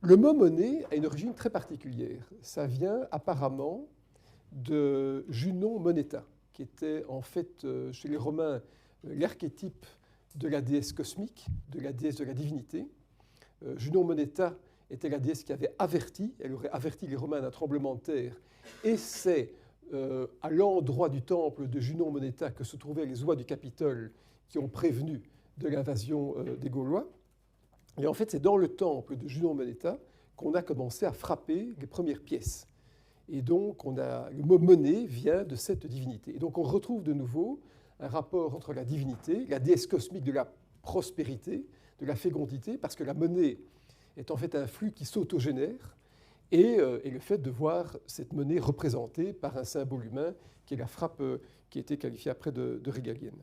Le mot monnaie a une origine très particulière. Ça vient apparemment de Junon Moneta, qui était en fait chez les Romains l'archétype de la déesse cosmique, de la déesse de la divinité. Junon Moneta était la déesse qui avait averti, elle aurait averti les Romains d'un tremblement de terre, et c'est à l'endroit du temple de Junon Moneta que se trouvaient les oies du Capitole qui ont prévenu de l'invasion des Gaulois. Et en fait, c'est dans le temple de Junon Moneta qu'on a commencé à frapper les premières pièces. Et donc, le mot monnaie vient de cette divinité. Et donc, on retrouve de nouveau un rapport entre la divinité, la déesse cosmique de la prospérité, de la fécondité, parce que la monnaie est en fait un flux qui s'autogénère. et le fait de voir cette monnaie représentée par un symbole humain qui est la frappe qui a été qualifiée après de régalienne.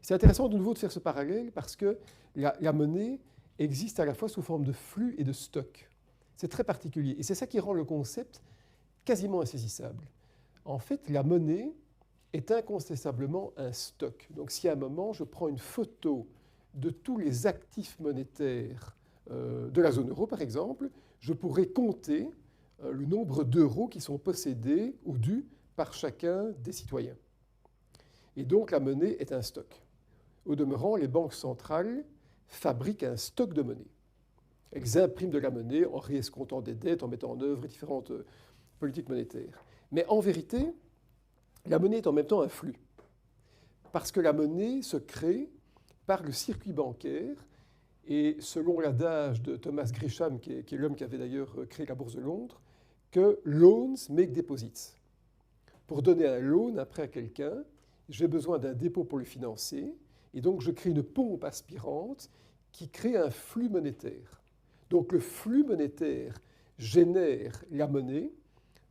C'est intéressant de nouveau de faire ce parallèle parce que la monnaie existe à la fois sous forme de flux et de stock. C'est très particulier et c'est ça qui rend le concept quasiment insaisissable. En fait, la monnaie est incontestablement un stock. Donc si à un moment je prends une photo de tous les actifs monétaires de la zone euro, par exemple, je pourrais compter le nombre d'euros qui sont possédés ou dus par chacun des citoyens. Et donc la monnaie est un stock. Au demeurant, les banques centrales fabriquent un stock de monnaie. Elles impriment de la monnaie en réescomptant des dettes, en mettant en œuvre différentes politiques monétaires. Mais en vérité, la monnaie est en même temps un flux. Parce que la monnaie se crée par le circuit bancaire. Et selon l'adage de Thomas Grisham, qui est l'homme qui avait d'ailleurs créé la Bourse de Londres, que loans make deposits. Pour donner un loan, un prêt à quelqu'un, j'ai besoin d'un dépôt pour le financer. Et donc, je crée une pompe aspirante qui crée un flux monétaire. Donc, le flux monétaire génère la monnaie,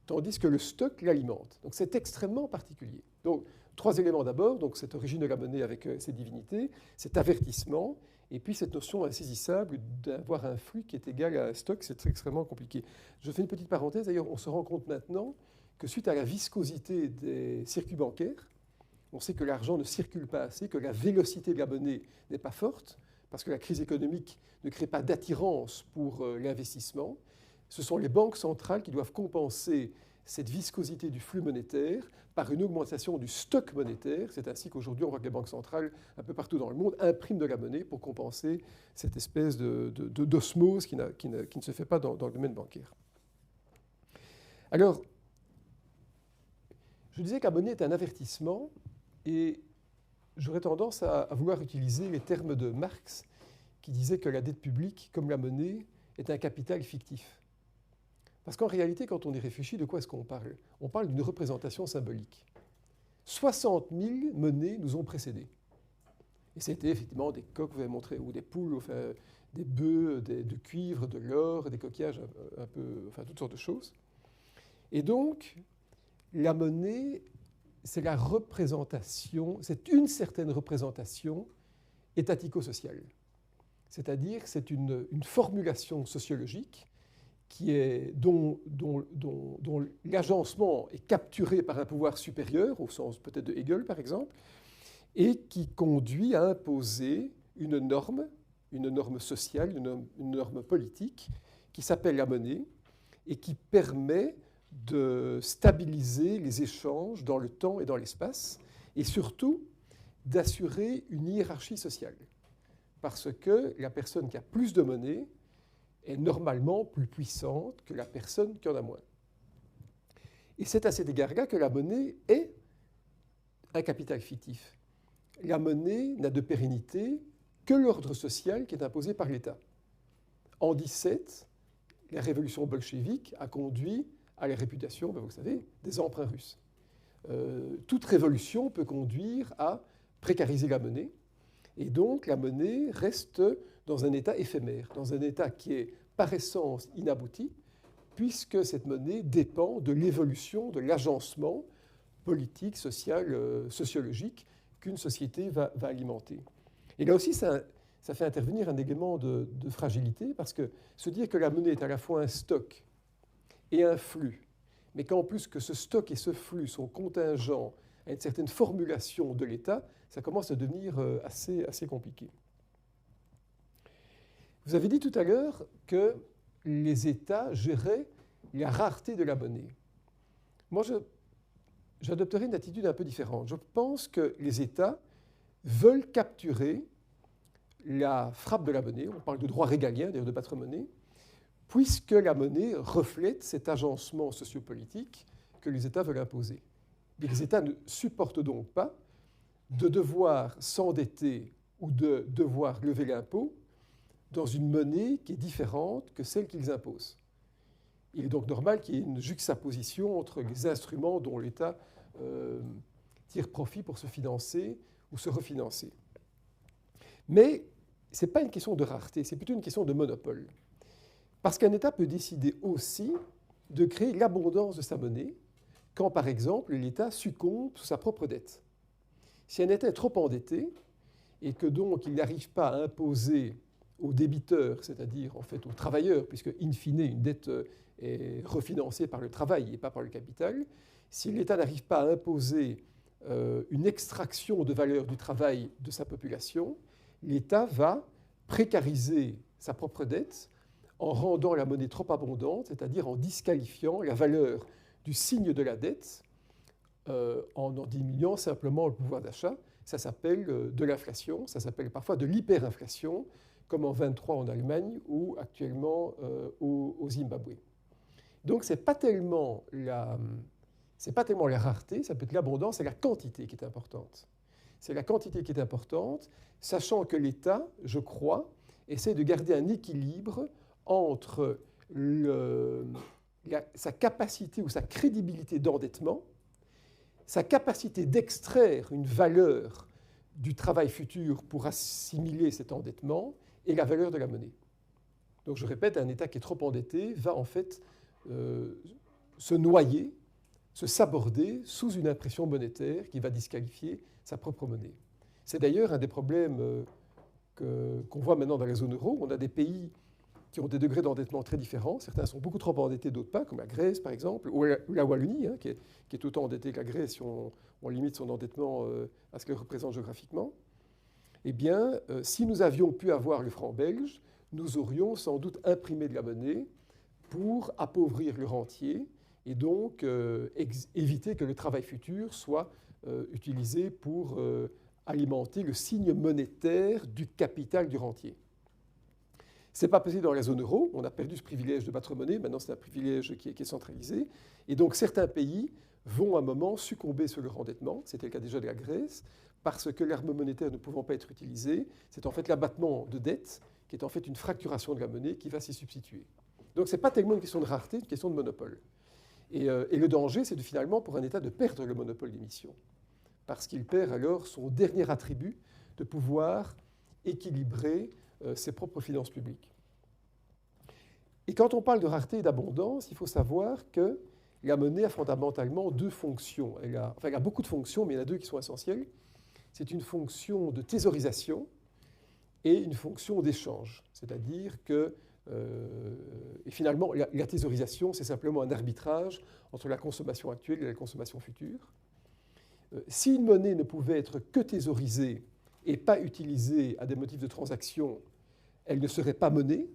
tandis que le stock l'alimente. Donc, c'est extrêmement particulier. Donc, 3 éléments d'abord. Donc, cette origine de la monnaie avec ses divinités, cet avertissement, et puis cette notion insaisissable d'avoir un flux qui est égal à un stock, c'est extrêmement compliqué. Je fais une petite parenthèse. D'ailleurs, on se rend compte maintenant que suite à la viscosité des circuits bancaires, on sait que l'argent ne circule pas assez, que la vélocité de la monnaie n'est pas forte, parce que la crise économique ne crée pas d'attirance pour l'investissement. Ce sont les banques centrales qui doivent compenser cette viscosité du flux monétaire par une augmentation du stock monétaire. C'est ainsi qu'aujourd'hui, on voit que les banques centrales, un peu partout dans le monde, impriment de la monnaie pour compenser cette espèce d'osmose qui ne se fait pas dans le domaine bancaire. Alors, je disais que la monnaie est un avertissement, et j'aurais tendance à vouloir utiliser les termes de Marx, qui disait que la dette publique, comme la monnaie, est un capital fictif. Parce qu'en réalité, quand on y réfléchit, de quoi est-ce qu'on parle? On parle d'une représentation symbolique. 60 000 monnaies nous ont précédés. Et c'était effectivement des coqs, vous avez montré, ou des poules, enfin, des bœufs, de cuivre, de l'or, des coquillages, un peu, enfin, toutes sortes de choses. Et donc, la monnaie, c'est la représentation, c'est une certaine représentation étatico-sociale. C'est-à-dire que c'est une formulation sociologique dont l'agencement est capturé par un pouvoir supérieur, au sens peut-être de Hegel par exemple, et qui conduit à imposer une norme sociale, une norme politique, qui s'appelle la monnaie, et qui permet de stabiliser les échanges dans le temps et dans l'espace, et surtout d'assurer une hiérarchie sociale. Parce que la personne qui a plus de monnaie est normalement plus puissante que la personne qui en a moins. Et c'est à cet égard-là que la monnaie est un capital fictif. La monnaie n'a de pérennité que l'ordre social qui est imposé par l'État. En 17, la révolution bolchevique a conduit à la réputation, vous savez, des emprunts russes. Toute révolution peut conduire à précariser la monnaie, et donc la monnaie reste dans un état éphémère, dans un état qui est par essence inabouti, puisque cette monnaie dépend de l'évolution, de l'agencement politique, social, sociologique qu'une société va alimenter. Et là aussi, ça fait intervenir un élément de fragilité, parce que se dire que la monnaie est à la fois un stock et un flux, mais qu'en plus que ce stock et ce flux sont contingents à une certaine formulation de l'État, ça commence à devenir assez compliqué. Vous avez dit tout à l'heure que les États géraient la rareté de la monnaie. Moi, j'adopterais une attitude un peu différente. Je pense que les États veulent capturer la frappe de la monnaie, on parle de droit régalien, d'ailleurs de patrimoine, puisque la monnaie reflète cet agencement sociopolitique que les États veulent imposer. Et les États ne supportent donc pas de devoir s'endetter ou de devoir lever l'impôt dans une monnaie qui est différente que celle qu'ils imposent. Il est donc normal qu'il y ait une juxtaposition entre les instruments dont l'État tire profit pour se financer ou se refinancer. Mais ce n'est pas une question de rareté, c'est plutôt une question de monopole. Parce qu'un État peut décider aussi de créer l'abondance de sa monnaie quand, par exemple, l'État succombe sous sa propre dette. Si un État est trop endetté et que donc il n'arrive pas à imposer aux débiteurs, c'est-à-dire en fait aux travailleurs, puisque in fine une dette est refinancée par le travail et pas par le capital, si l'État n'arrive pas à imposer une extraction de valeur du travail de sa population, l'État va précariser sa propre dette en rendant la monnaie trop abondante, c'est-à-dire en disqualifiant la valeur du signe de la dette, en diminuant simplement le pouvoir d'achat. Ça s'appelle de l'inflation, ça s'appelle parfois de l'hyperinflation, comme en 1923 en Allemagne ou actuellement au Zimbabwe. Donc ce n'est pas tellement la rareté, ça peut être l'abondance, c'est la quantité qui est importante. C'est la quantité qui est importante, sachant que l'État, je crois, essaie de garder un équilibre entre sa capacité ou sa crédibilité d'endettement, sa capacité d'extraire une valeur du travail futur pour assimiler cet endettement et la valeur de la monnaie. Donc je répète, un État qui est trop endetté va en fait se noyer, se saborder sous une impression monétaire qui va disqualifier sa propre monnaie. C'est d'ailleurs un des problèmes qu'on voit maintenant dans la zone euro. On a des pays qui ont des degrés d'endettement très différents. Certains sont beaucoup trop endettés, d'autres pas, comme la Grèce par exemple, ou la Wallonie, qui est autant endettée que la Grèce si on limite son endettement à ce qu'elle représente géographiquement. Eh bien, si nous avions pu avoir le franc belge, nous aurions sans doute imprimé de la monnaie pour appauvrir le rentier et donc éviter que le travail futur soit utilisé pour alimenter le signe monétaire du capital du rentier. Ce n'est pas possible dans la zone euro, on a perdu ce privilège de battre monnaie, maintenant c'est un privilège qui est centralisé, et donc certains pays vont à un moment succomber sur leur endettement, c'était le cas déjà de la Grèce, parce que l'arme monétaire ne pouvant pas être utilisée, c'est en fait l'abattement de dette, qui est en fait une fracturation de la monnaie qui va s'y substituer. Donc ce n'est pas tellement une question de rareté, une question de monopole. Et le danger, c'est finalement pour un État de perdre le monopole d'émission, parce qu'il perd alors son dernier attribut de pouvoir équilibrer ses propres finances publiques. Et quand on parle de rareté et d'abondance, il faut savoir que la monnaie a fondamentalement deux fonctions. Elle a beaucoup de fonctions, mais il y en a deux qui sont essentielles. C'est une fonction de thésaurisation et une fonction d'échange. C'est-à-dire que, et finalement, la thésaurisation, c'est simplement un arbitrage entre la consommation actuelle et la consommation future. Si une monnaie ne pouvait être que thésaurisée et pas utilisée à des motifs de transaction, elle ne serait pas monnaie,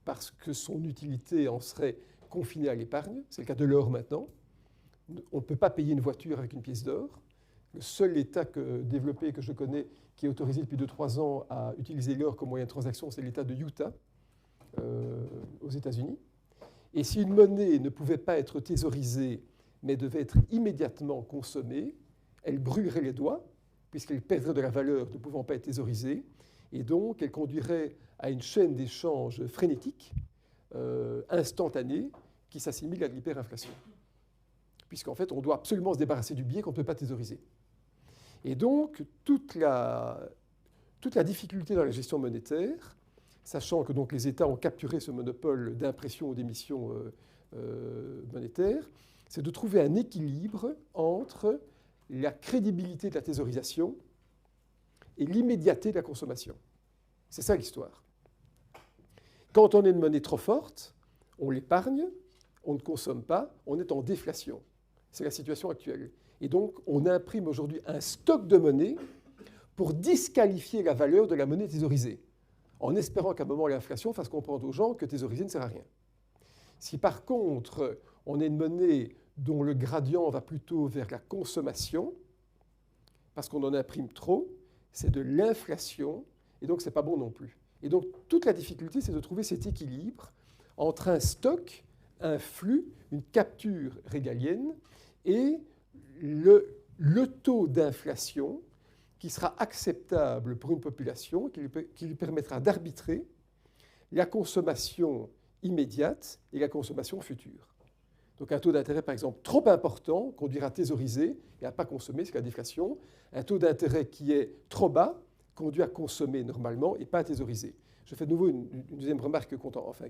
parce que son utilité en serait confinée à l'épargne. C'est le cas de l'or maintenant. On ne peut pas payer une voiture avec une pièce d'or. Le seul État développé que je connais qui est autorisé depuis 2-3 ans à utiliser l'or comme moyen de transaction, c'est l'État de Utah, aux États-Unis. Et si une monnaie ne pouvait pas être thésaurisée, mais devait être immédiatement consommée, elle brûlerait les doigts, puisqu'elle perdrait de la valeur ne pouvant pas être thésaurisée, et donc elle conduirait à une chaîne d'échange frénétique, instantanée, qui s'assimile à de l'hyperinflation. Puisqu'en fait, on doit absolument se débarrasser du billet qu'on ne peut pas thésauriser. Et donc, toute la difficulté dans la gestion monétaire, sachant que donc, les États ont capturé ce monopole d'impression ou d'émission monétaire, c'est de trouver un équilibre entre la crédibilité de la thésaurisation et l'immédiateté de la consommation. C'est ça l'histoire. Quand on a une monnaie trop forte, on l'épargne, on ne consomme pas, on est en déflation. C'est la situation actuelle. Et donc, on imprime aujourd'hui un stock de monnaie pour disqualifier la valeur de la monnaie thésaurisée, en espérant qu'à un moment, l'inflation fasse comprendre aux gens que thésauriser ne sert à rien. Si par contre, on a une monnaie dont le gradient va plutôt vers la consommation, parce qu'on en imprime trop, c'est de l'inflation, et donc ce n'est pas bon non plus. Et donc toute la difficulté, c'est de trouver cet équilibre entre un stock, un flux, une capture régalienne, et le taux d'inflation qui sera acceptable pour une population, qui lui permettra d'arbitrer la consommation immédiate et la consommation future. Donc un taux d'intérêt, par exemple, trop important conduira à thésauriser et à ne pas consommer, c'est la déflation. Un taux d'intérêt qui est trop bas conduit à consommer normalement et pas à thésauriser. Je fais de nouveau une deuxième remarque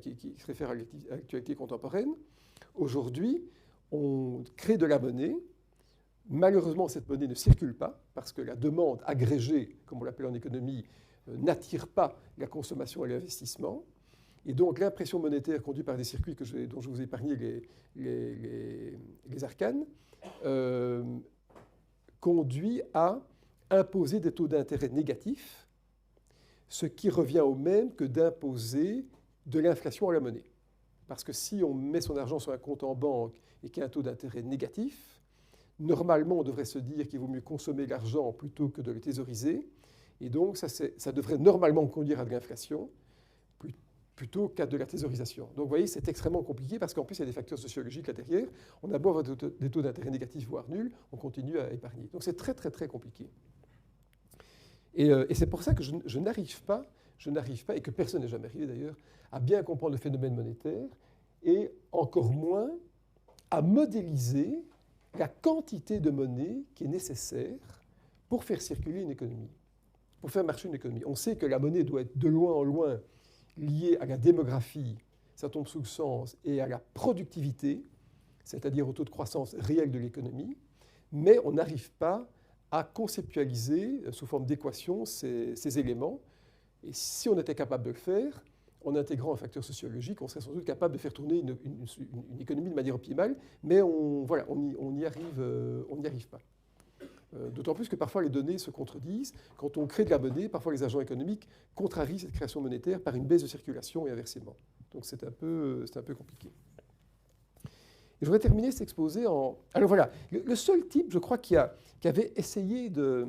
qui se réfère à l'actualité contemporaine. Aujourd'hui, on crée de la monnaie. Malheureusement, cette monnaie ne circule pas parce que la demande agrégée, comme on l'appelle en économie, n'attire pas la consommation et l'investissement. Et donc, l'impression monétaire conduite par des circuits dont je vous ai épargné les arcanes conduit à imposer des taux d'intérêt négatifs, ce qui revient au même que d'imposer de l'inflation à la monnaie. Parce que si on met son argent sur un compte en banque et qu'il y a un taux d'intérêt négatif, normalement, on devrait se dire qu'il vaut mieux consommer l'argent plutôt que de le thésauriser. Et donc, ça devrait normalement conduire à de l'inflation plutôt qu'à de la thésaurisation. Donc, vous voyez, c'est extrêmement compliqué parce qu'en plus, il y a des facteurs sociologiques là derrière. On a beau avoir des taux d'intérêt négatifs, voire nuls, on continue à épargner. Donc, c'est très, très, très compliqué. Et c'est pour ça que je n'arrive pas, et que personne n'est jamais arrivé d'ailleurs, à bien comprendre le phénomène monétaire et encore moins à modéliser la quantité de monnaie qui est nécessaire pour faire circuler une économie, pour faire marcher une économie. On sait que la monnaie doit être de loin en loin liée à la démographie, ça tombe sous le sens, et à la productivité, c'est-à-dire au taux de croissance réel de l'économie, mais on n'arrive pas à conceptualiser sous forme d'équation ces éléments. Et si on était capable de le faire, en intégrant un facteur sociologique, on serait sans doute capable de faire tourner une économie de manière optimale, mais on n'y arrive pas. D'autant plus que parfois les données se contredisent. Quand on crée de la monnaie, parfois les agents économiques contrarient cette création monétaire par une baisse de circulation et inversement. Donc c'est un peu compliqué. Et je voudrais terminer cet exposé en... Alors voilà, le seul type, je crois, qui avait essayé de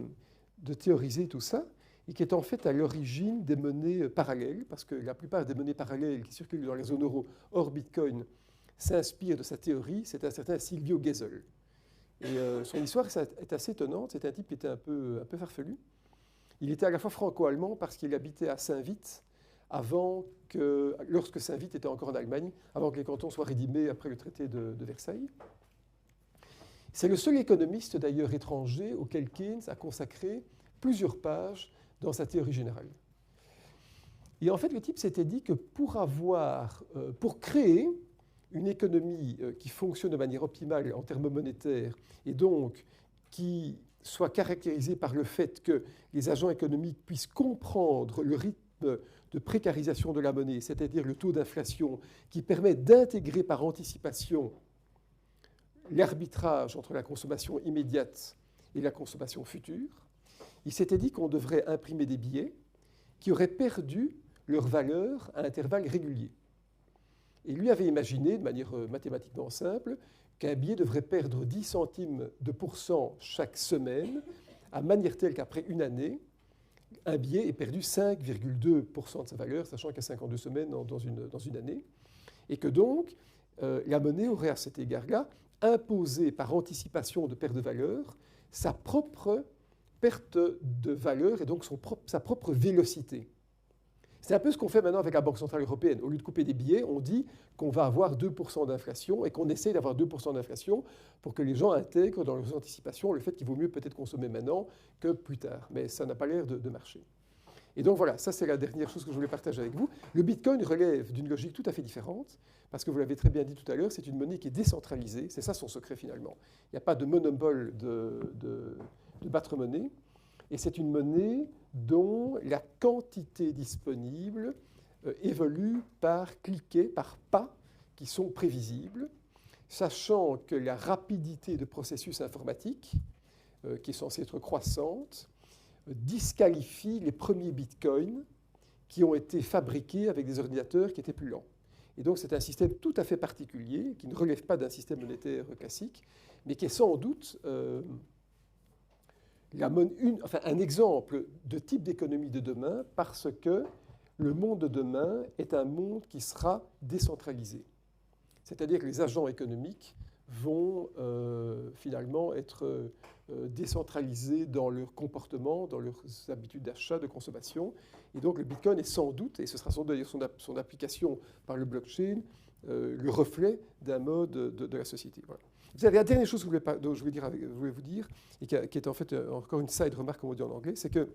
théoriser tout ça, et qui est en fait à l'origine des monnaies parallèles, parce que la plupart des monnaies parallèles qui circulent dans la zone euro hors Bitcoin s'inspirent de sa théorie, c'est un certain Silvio Gesell. Et son histoire est assez étonnante. C'est un type qui était un peu farfelu. Il était à la fois franco-allemand parce qu'il habitait à Saint-Vith lorsque Saint-Vith était encore en Allemagne, avant que les cantons soient rédimés après le traité de Versailles. C'est le seul économiste d'ailleurs étranger auquel Keynes a consacré plusieurs pages dans sa théorie générale. Et en fait, le type s'était dit que pour créer une économie qui fonctionne de manière optimale en termes monétaires et donc qui soit caractérisée par le fait que les agents économiques puissent comprendre le rythme de précarisation de la monnaie, c'est-à-dire le taux d'inflation qui permet d'intégrer par anticipation l'arbitrage entre la consommation immédiate et la consommation future, il s'était dit qu'on devrait imprimer des billets qui auraient perdu leur valeur à intervalles réguliers. Et lui avait imaginé, de manière mathématiquement simple, qu'un billet devrait perdre 10 centimes de % chaque semaine, à manière telle qu'après une année, un billet ait perdu 5,2% de sa valeur, sachant qu'il y a 52 semaines dans une année, et que donc la monnaie aurait à cet égard-là imposé par anticipation de perte de valeur sa propre perte de valeur et donc sa propre vélocité. C'est un peu ce qu'on fait maintenant avec la Banque Centrale Européenne. Au lieu de couper des billets, on dit qu'on va avoir 2% d'inflation et qu'on essaie d'avoir 2% d'inflation pour que les gens intègrent dans leurs anticipations le fait qu'il vaut mieux peut-être consommer maintenant que plus tard. Mais ça n'a pas l'air de marcher. Et donc voilà, ça c'est la dernière chose que je voulais partager avec vous. Le Bitcoin relève d'une logique tout à fait différente, parce que vous l'avez très bien dit tout à l'heure, c'est une monnaie qui est décentralisée. C'est ça son secret finalement. Il n'y a pas de monopole de battre monnaie. Et c'est une monnaie dont la quantité disponible évolue par cliquets, par pas qui sont prévisibles, sachant que la rapidité de processus informatique, qui est censée être croissante, disqualifie les premiers bitcoins qui ont été fabriqués avec des ordinateurs qui étaient plus lents. Et donc c'est un système tout à fait particulier, qui ne relève pas d'un système monétaire classique, mais qui est sans doute un exemple de type d'économie de demain, parce que le monde de demain est un monde qui sera décentralisé. C'est-à-dire que les agents économiques vont finalement être décentralisés dans leur comportement, dans leurs habitudes d'achat, de consommation. Et donc le Bitcoin est sans doute, et ce sera sans doute d'ailleurs son application par le blockchain, le reflet d'un mode de la société. Voilà. La dernière chose que je voulais vous dire, et qui est en fait encore une side remarque, comme on dit en anglais, c'est que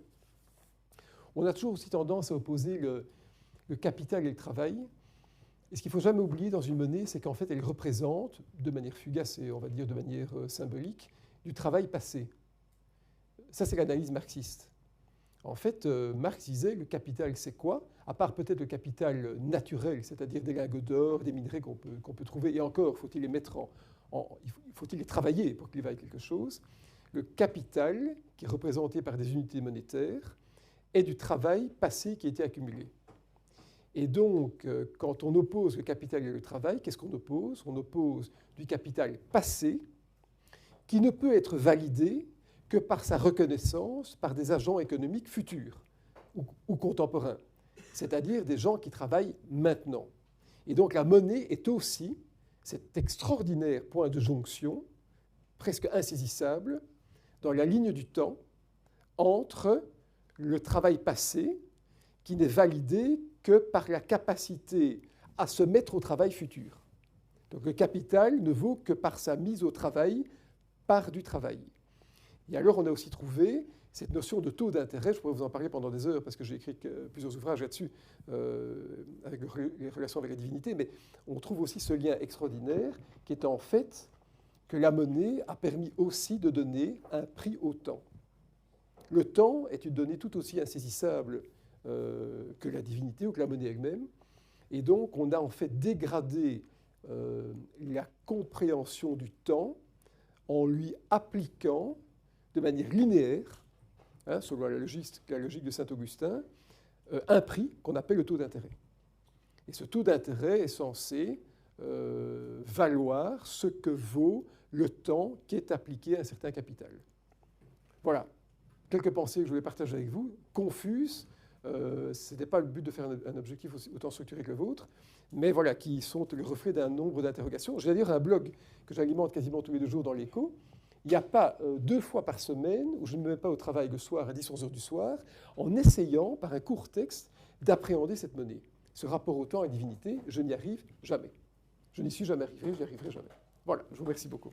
on a toujours aussi tendance à opposer le capital et le travail. Et ce qu'il ne faut jamais oublier dans une monnaie, c'est qu'en fait, elle représente, de manière fugace et on va dire de manière symbolique, du travail passé. Ça, c'est l'analyse marxiste. En fait, Marx disait, le capital, c'est quoi? À part peut-être le capital naturel, c'est-à-dire des lingots d'or, des minerais qu'on peut trouver, et encore, faut-il les mettre faut-il les travailler pour qu'ils valent quelque chose. Le capital, qui est représenté par des unités monétaires, est du travail passé qui a été accumulé. Et donc, quand on oppose le capital et le travail, qu'est-ce qu'on oppose? On oppose du capital passé, qui ne peut être validé que par sa reconnaissance par des agents économiques futurs ou contemporains, c'est-à-dire des gens qui travaillent maintenant. Et donc la monnaie est aussi cet extraordinaire point de jonction, presque insaisissable, dans la ligne du temps, entre le travail passé, qui n'est validé que par la capacité à se mettre au travail futur. Donc le capital ne vaut que par sa mise au travail par du travail. Et alors, on a aussi trouvé cette notion de taux d'intérêt. Je pourrais vous en parler pendant des heures parce que j'ai écrit plusieurs ouvrages là-dessus avec les relations avec la divinité, mais on trouve aussi ce lien extraordinaire qui est en fait que la monnaie a permis aussi de donner un prix au temps. Le temps est une donnée tout aussi insaisissable que la divinité ou que la monnaie elle-même, et donc on a en fait dégradé la compréhension du temps en lui appliquant de manière linéaire, selon la logique de Saint-Augustin, un prix qu'on appelle le taux d'intérêt. Et ce taux d'intérêt est censé valoir ce que vaut le temps qui est appliqué à un certain capital. Voilà, quelques pensées que je voulais partager avec vous, confuses, ce n'était pas le but de faire un objectif autant structuré que le vôtre, mais voilà, qui sont le reflet d'un nombre d'interrogations. J'ai d'ailleurs un blog que j'alimente quasiment tous les 2 jours dans l'Écho. Il n'y a pas 2 fois par semaine où je ne me mets pas au travail le soir à 10-11 heures du soir en essayant, par un court texte, d'appréhender cette monnaie. Ce rapport au temps et divinité, je n'y arrive jamais. Je n'y suis jamais arrivé, je n'y arriverai jamais. Voilà, je vous remercie beaucoup.